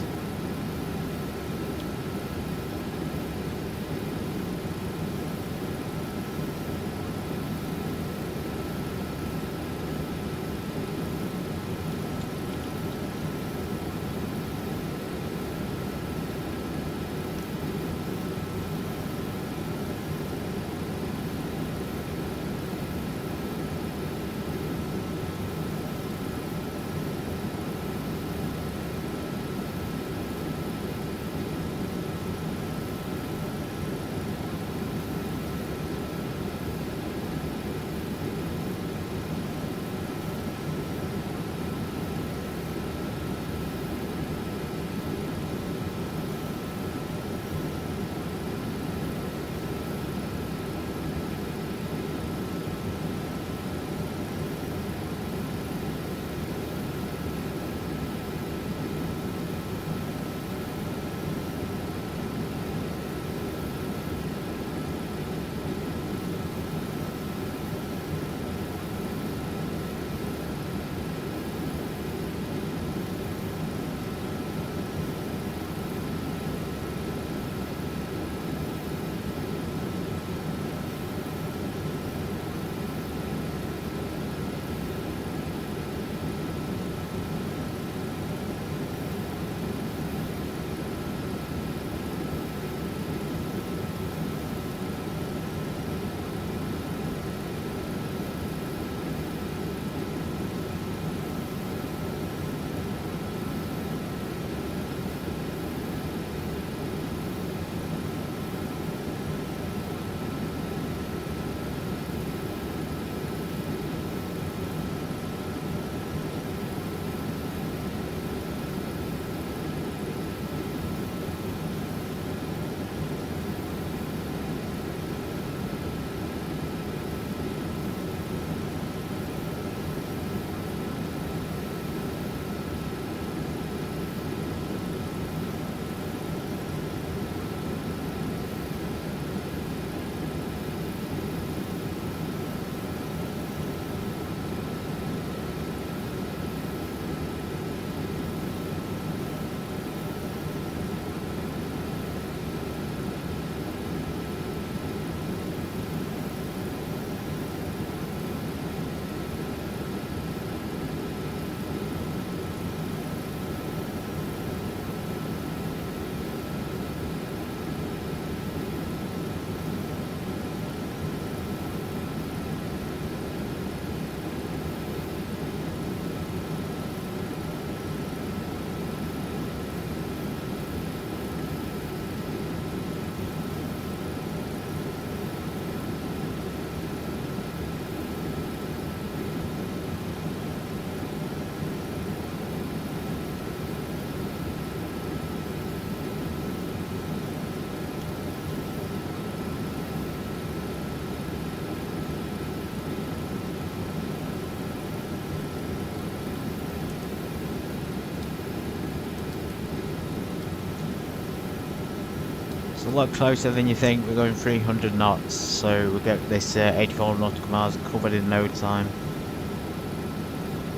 It's a lot closer than you think. We're going 300 knots, so we'll get this 84 nautical miles covered in no time.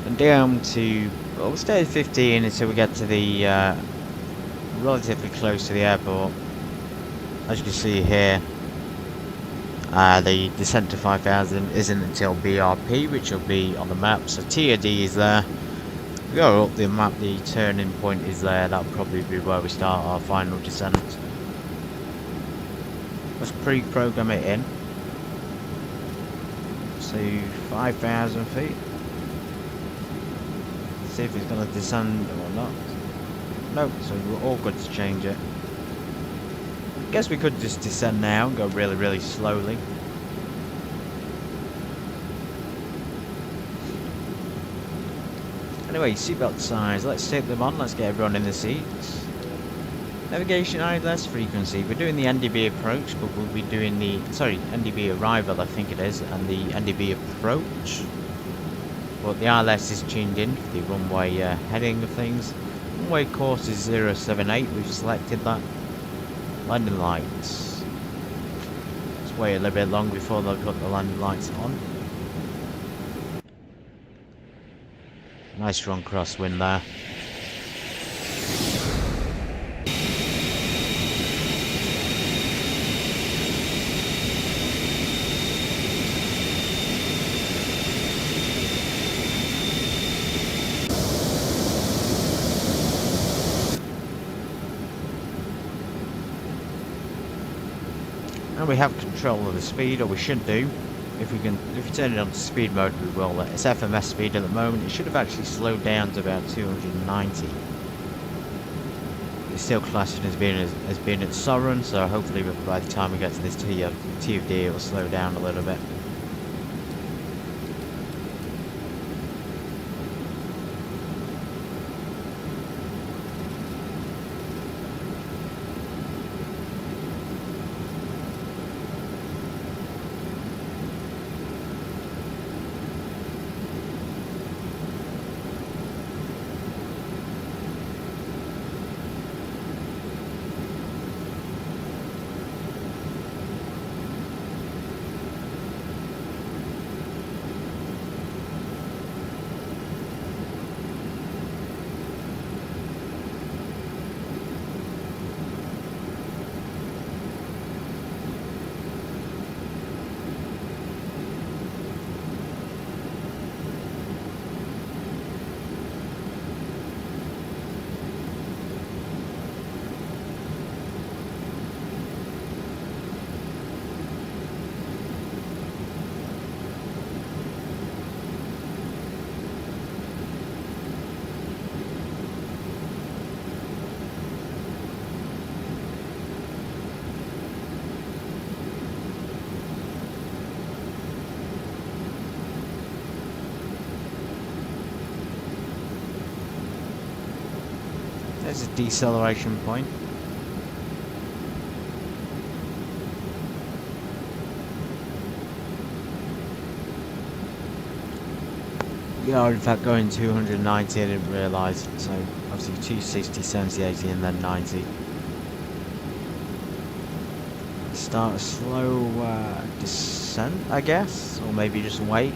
And down to, well, we'll stay at 15 until we get to the relatively close to the airport. As you can see here, the descent to 5000 isn't until BRP, which will be on the map. So TOD is there. We go up the map, the turning point is there. That'll probably be where we start our final descent. Let's pre-program it in. So 5,000 feet. See if it's going to descend or not. Nope, so we're all good to change it. I guess we could just descend now and go really, really slowly. Anyway, seatbelt signs, let's take them on, let's get everyone in the seats. Navigation ILS frequency, we're doing the NDB approach, but we'll be doing the, sorry, NDB arrival I think it is, and the NDB approach. But the ILS is tuned in for the runway heading of things. Runway course is 078, we've selected that. Landing lights. Let's wait a little bit long before they'll put the landing lights on. Nice strong crosswind there. And we have control of the speed, or we should do. If we turn it on to speed mode, we will. It's FMS speed at the moment. It should have actually slowed down to about 290. It's still classed as being at Sovereign, so hopefully by the time we get to this TFD, it will slow down a little bit. There's a deceleration point. We are in fact going 290, I didn't realise. So obviously 260, 70, 80 and then 90. Start a slow descent, I guess, or maybe just wait.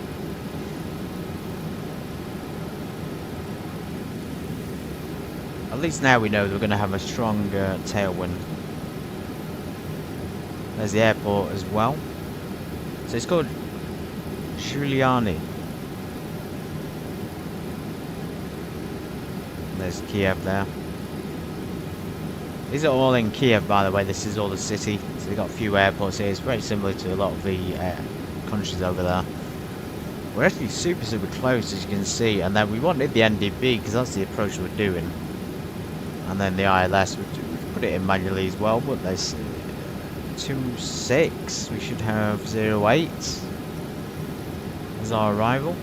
At least now we know that we're going to have a strong tailwind. There's the airport as well. So it's called ZHULIANY. There's Kyiv there. These are all in Kyiv, by the way. This is all the city. So they've got a few airports here. It's very similar to a lot of the countries over there. We're actually super close, as you can see. And then we wanted the NDB because that's the approach we're doing. And then the ILS, we put it in manually as well, but there's 26, we should have 08 as our arrival.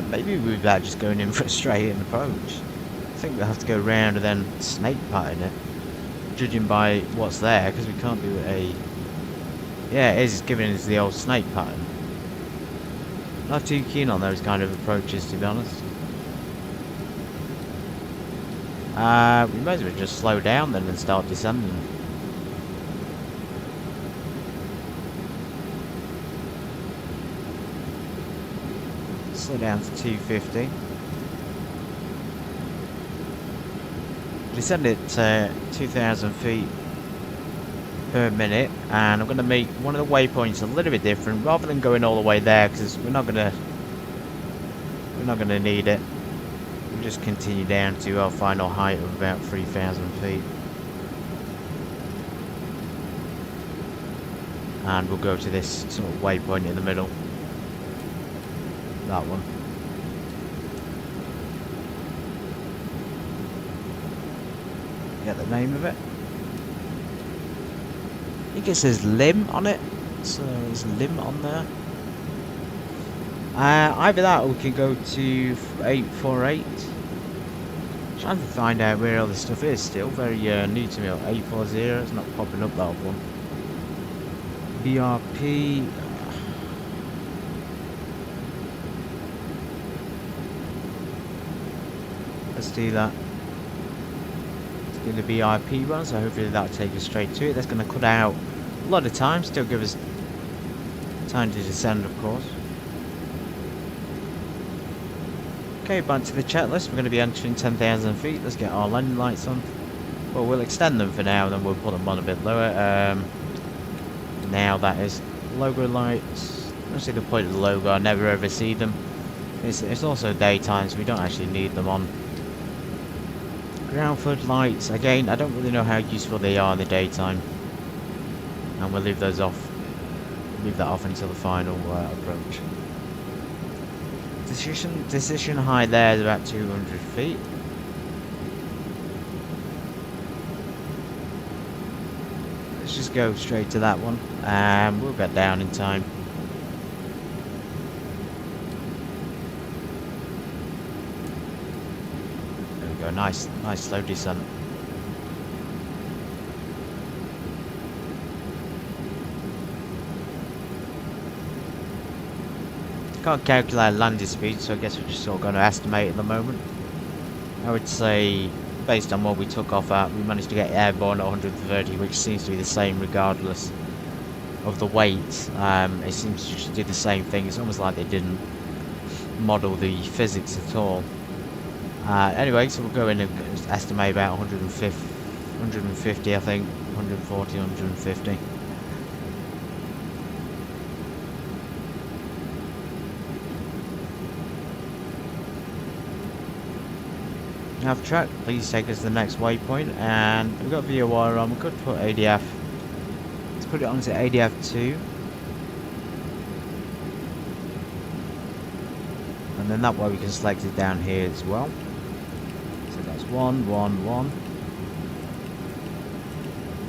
Maybe we're better just going in for a straight approach. I think we'll have to go round and then snake pattern it, judging by what's there, because we can't do a... Yeah, it is giving us the old snake pattern. Not too keen on those kind of approaches, to be honest. We might as well just slow down then and start descending. Slow down to 250. Descend it to 2,000 feet per minute, and I'm going to make one of the waypoints a little bit different, rather than going all the way there, because we're not going to need it. We'll just continue down to our final height of about 3,000 feet, and we'll go to this sort of waypoint in the middle. That one. Get the name of it. I think it says Lim on it, so there's Lim on there. Either that or we can go to 848. Trying to find out where all this stuff is still. Very new to me. 840, it's not popping up, that one. BRP. Let's do that. Do the VIP one, so hopefully that'll take us straight to it. That's going to cut out a lot of time, still give us time to descend, of course. Okay, back to the checklist. We're going to be entering 10,000 feet. Let's get our landing lights on. Well, we'll extend them for now, then we'll put them on a bit lower. Now that is logo lights. I don't see the point of the logo. I never ever see them. It's also daytime, so we don't actually need them on. Ground floodlights, again, I don't really know how useful they are in the daytime, and we'll leave those off. Leave that off until the final approach. Decision height there is about 200 feet. Let's just go straight to that one, and we'll get down in time. Nice slow descent. Can't calculate landing speed, so I guess we're just sort of going to estimate at the moment. I would say, based on what we took off at, we managed to get airborne at 130, which seems to be the same regardless of the weight. It seems to just do the same thing. It's almost like they didn't model the physics at all. Anyway, so we'll go in and estimate about 150, I think, 140, 150. Nav track, please take us to the next waypoint, and we've got VOR on. We could put ADF. Let's put it onto ADF 2. And then that way we can select it down here as well. So that's 1, 1, 1.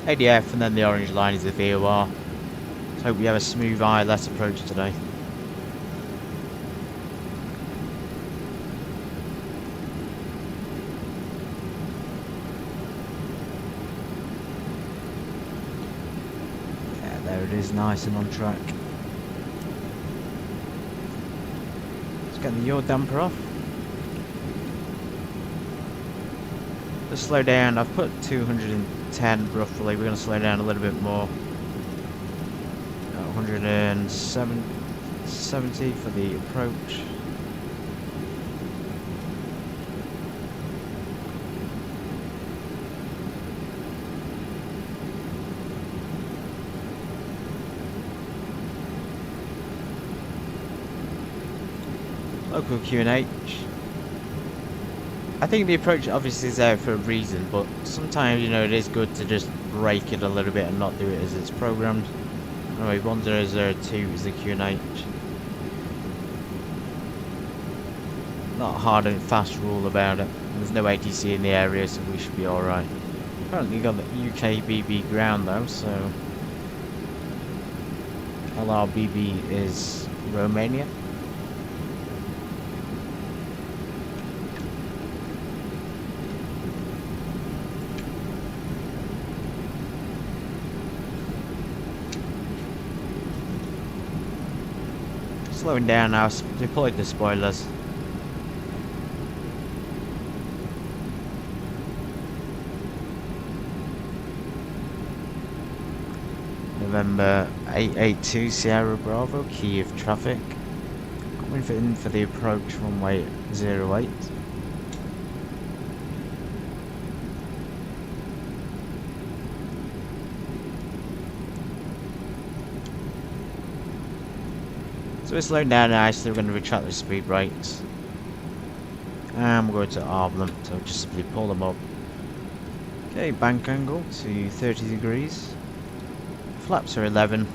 ADF, and then the orange line is the VOR. So hope we have a smooth ILS approach today. Yeah, there it is, nice and on track. Get the yaw damper off. Let's slow down. I've put 210 roughly. We're going to slow down a little bit more. 170 for the approach. Local QNH. I think the approach obviously is there for a reason, but sometimes, you know, it is good to just break it a little bit and not do it as it's programmed. Anyway, 1002 is the QNH. Not a hard and fast rule about it. There's no ATC in the area, so we should be alright. Currently got the UKKK ground though, so LYBE is Romania. Slowing down now, deployed the spoilers. November 882 Sierra Bravo, Kyiv traffic. in for the approach runway 08. So we're slowing down nicely, we're going to retract the speed brakes. And we're going to arm them, so just simply pull them up. Okay, bank angle to 30 degrees. Flaps are 11.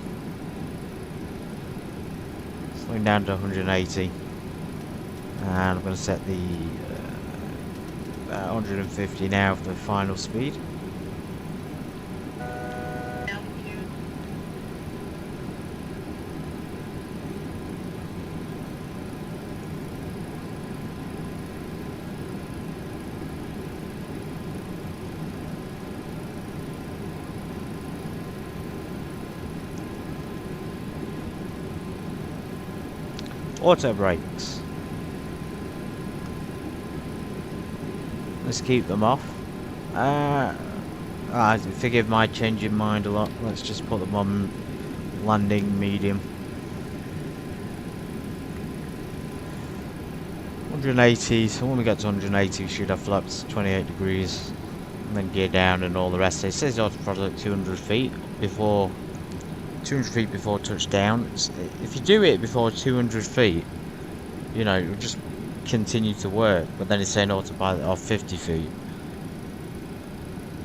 Slowing down to 180. And I'm going to set the 150 now for the final speed. Altitude. Auto brakes. Let's keep them off. Forgive my change in mind a lot. Let's just put them on landing medium. 180. So when we get to 180, we should have flaps 28 degrees, and then gear down and all the rest. It says auto throttle at 200 feet before. 200 feet before touchdown. If you do it before 200 feet, you know, it'll just continue to work, but then it's saying autopilot off 50 feet.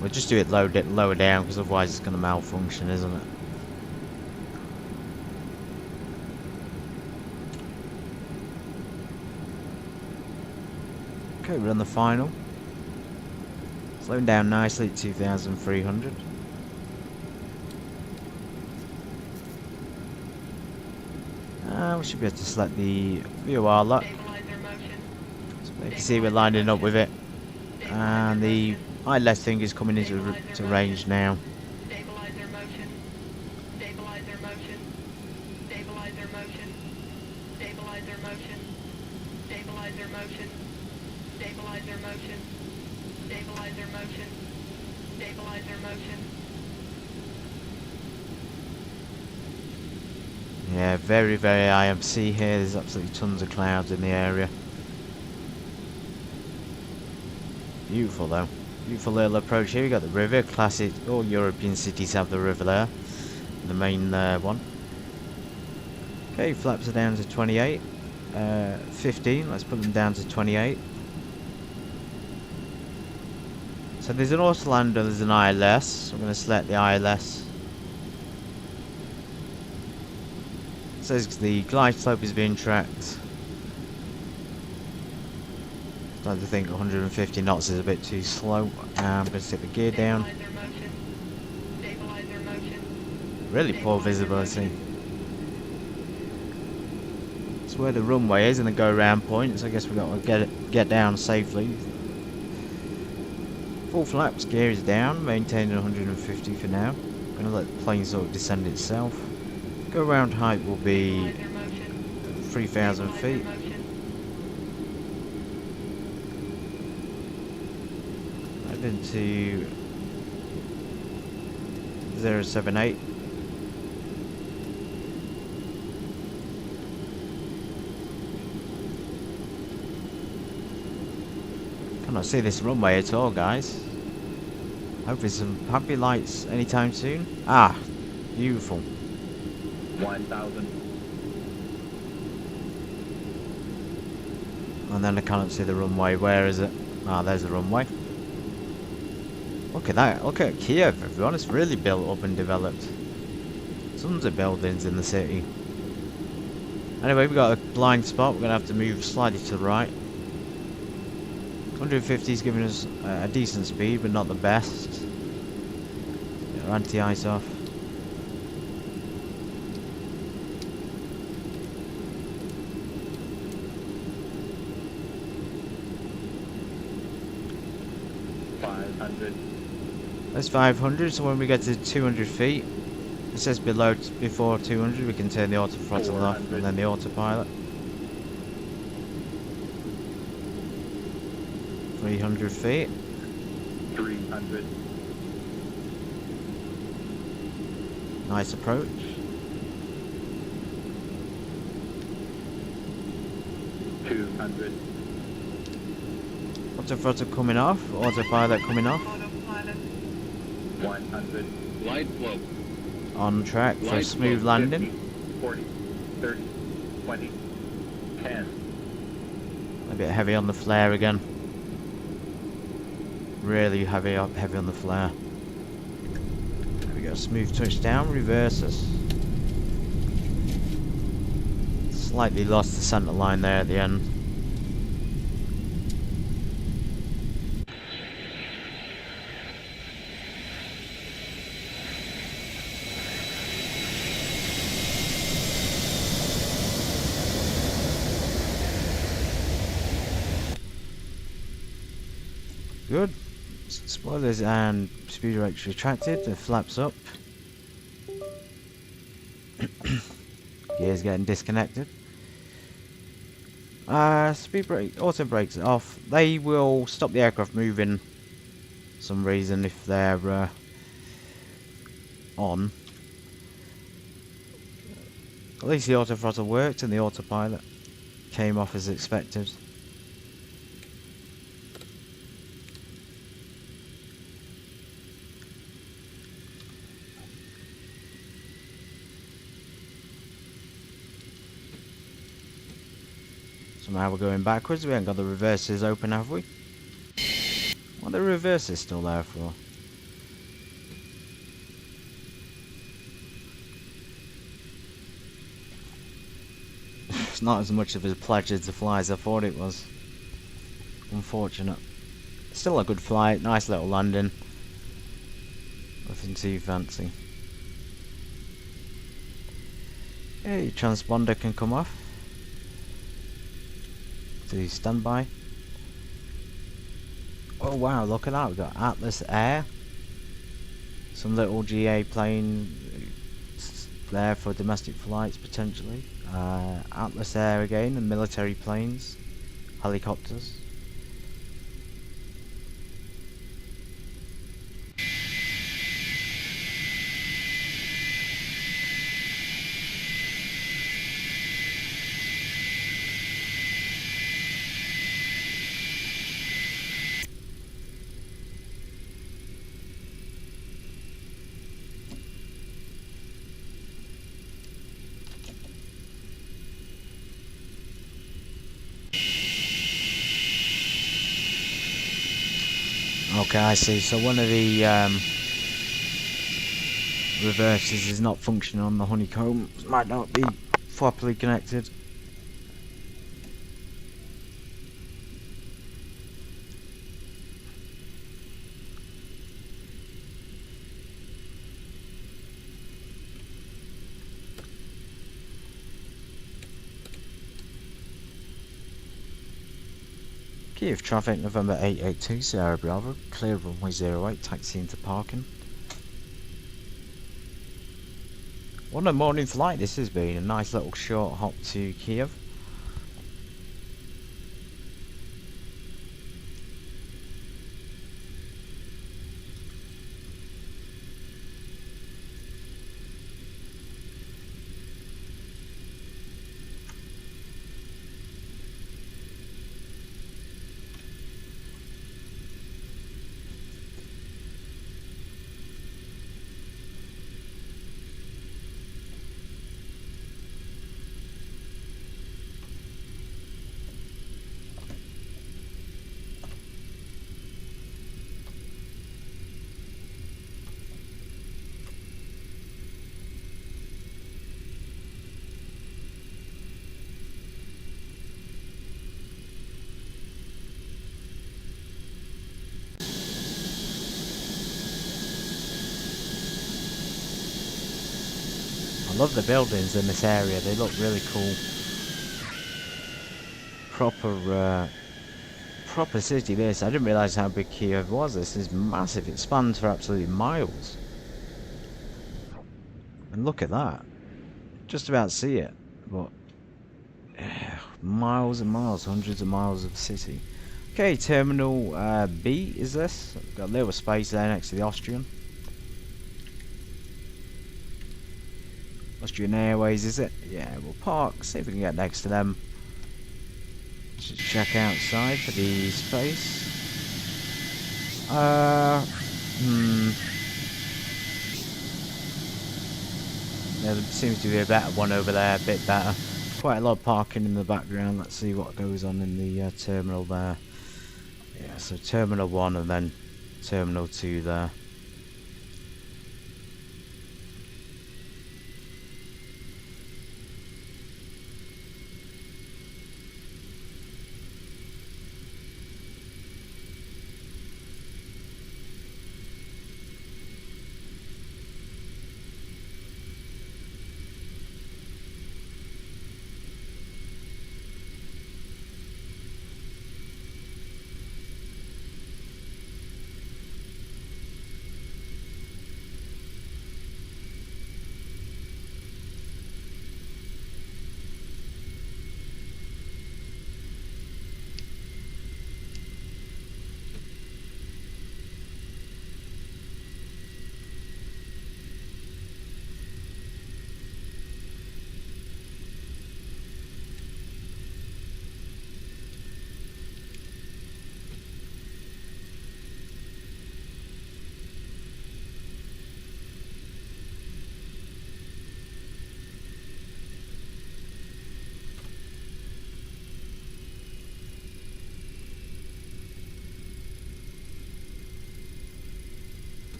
We'll just do it lower down, because otherwise it's going to malfunction, isn't it? Okay, we're on the final. Slowing down nicely at 2,300. We should be able to select the VOR lock. Stabilizer motion. So you can see we're lining up with it. And the eyeless thing is coming into range now. Stabilizer motion. Stabilizer motion. Stabilizer motion. Stabilizer motion. Stabilizer motion. Stabilizer motion. Stabilizer motion. Stabilizer motion. Yeah, very, very IMC here. There's absolutely tons of clouds in the area. Beautiful though. Beautiful little approach here. We got the river. Classic. All European cities have the river there. The main one. Okay, flaps are down to 28. 15. Let's put them down to 28. So there's an auto lander. There's an ILS. So I'm going to select the ILS. Says the glide slope is being tracked. Starting to think 150 knots is a bit too slow. I'm going to set the gear down. Stabilizer motion. Stabilizer motion. Really poor visibility. It's where the runway is and the go round point, so I guess we've got to get down safely. Full flaps, gear is down, maintaining 150 for now. I'm going to let the plane sort of descend itself. Go round height will be 3,000 feet. Right into 078. Cannot see this runway at all, guys. Hopefully some happy lights anytime soon. Ah, beautiful. 1,000. And then I can't see the runway. Where is it? Ah, there's the runway. Look at that. Look at Kyiv, everyone. It's really built up and developed. Tons of buildings in the city. Anyway, we've got a blind spot. We're going to have to move slightly to the right. 150 is giving us a decent speed, but not the best. Get our anti-ice off. That's 500, so when we get to 200 feet, it says before 200 we can turn the auto throttle off and then the autopilot. 300 feet. 300. Nice approach. 800. Autothrottle coming off. Autopilot coming off. Autopilot. 100. Glide slow. On track for a Glide smooth slope, landing. 50, 40, 30, 20, 10. A bit heavy on the flare again. Really heavy on the flare. There we go. Smooth touchdown. Reverses. Slightly lost the centre line there at the end. Good. Spoilers and speed brakes retracted. The flaps up. Gears getting disconnected. Speed brake, auto brakes off. They will stop the aircraft moving. For some reason if they're on. At least the auto throttle worked and the autopilot came off as expected. Somehow we're going backwards. We haven't got the reverses open, have we? What are the reverses still there for? It's not as much of a pleasure to fly as I thought it was. Unfortunate. Still a good flight. Nice little landing. Nothing too fancy. Hey, transponder can come off. To standby. Oh wow, look at that, we've got Atlas Air. Some little GA plane there for domestic flights potentially. Atlas Air again, and military planes, helicopters. Okay, I see. So one of the reverses is not functioning on the honeycomb. It might not be properly connected. Kyiv traffic, November 882, Sierra Bravo, clear runway 08, taxi into parking. What a morning flight this has been, a nice little short hop to Kyiv. I love the buildings in this area, they look really cool. Proper city this. I didn't realise how big Kyiv was. This is massive, it spans for absolutely miles. And look at that. Just about see it, but miles and miles, hundreds of miles of city. Okay, Terminal B is this. Got a little space there next to the Austrian. Austrian Airways, is it? Yeah, we'll park, see if we can get next to them. Just check outside for the space. Yeah, there seems to be a better one over there, a bit better. Quite a lot of parking in the background. Let's see what goes on in the terminal there. Yeah, so Terminal 1 and then Terminal 2 there.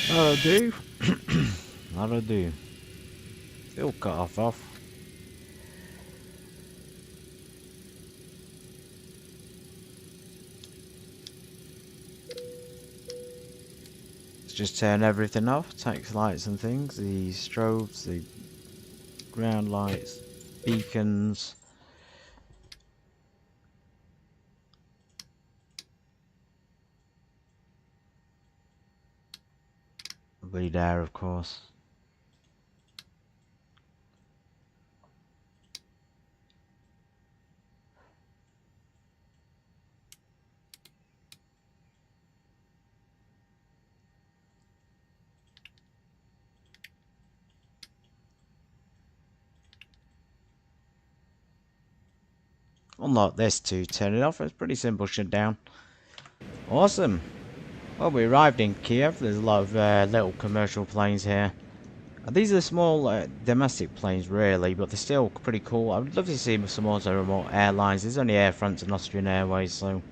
That'll do. That'll do. Still cut off. Let's just turn everything off. Tax lights and things. The strobes, the ground lights, beacons. Bleed air, of course. Unlock this to turn it off. It's pretty simple shutdown. Awesome. Well, we arrived in Kyiv. There's a lot of little commercial planes here. These are small domestic planes, really, but they're still pretty cool. I would love to see some more remote airlines. There's only Air France and Austrian Airways, so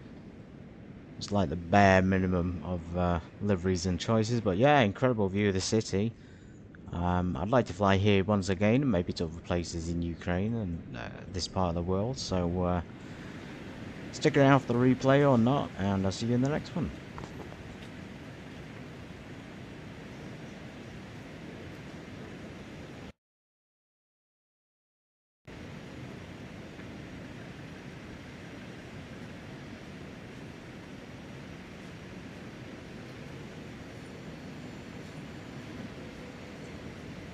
it's like the bare minimum of liveries and choices. But yeah, incredible view of the city. I'd like to fly here once again, and maybe to other places in Ukraine and this part of the world. So stick around for the replay or not, and I'll see you in the next one.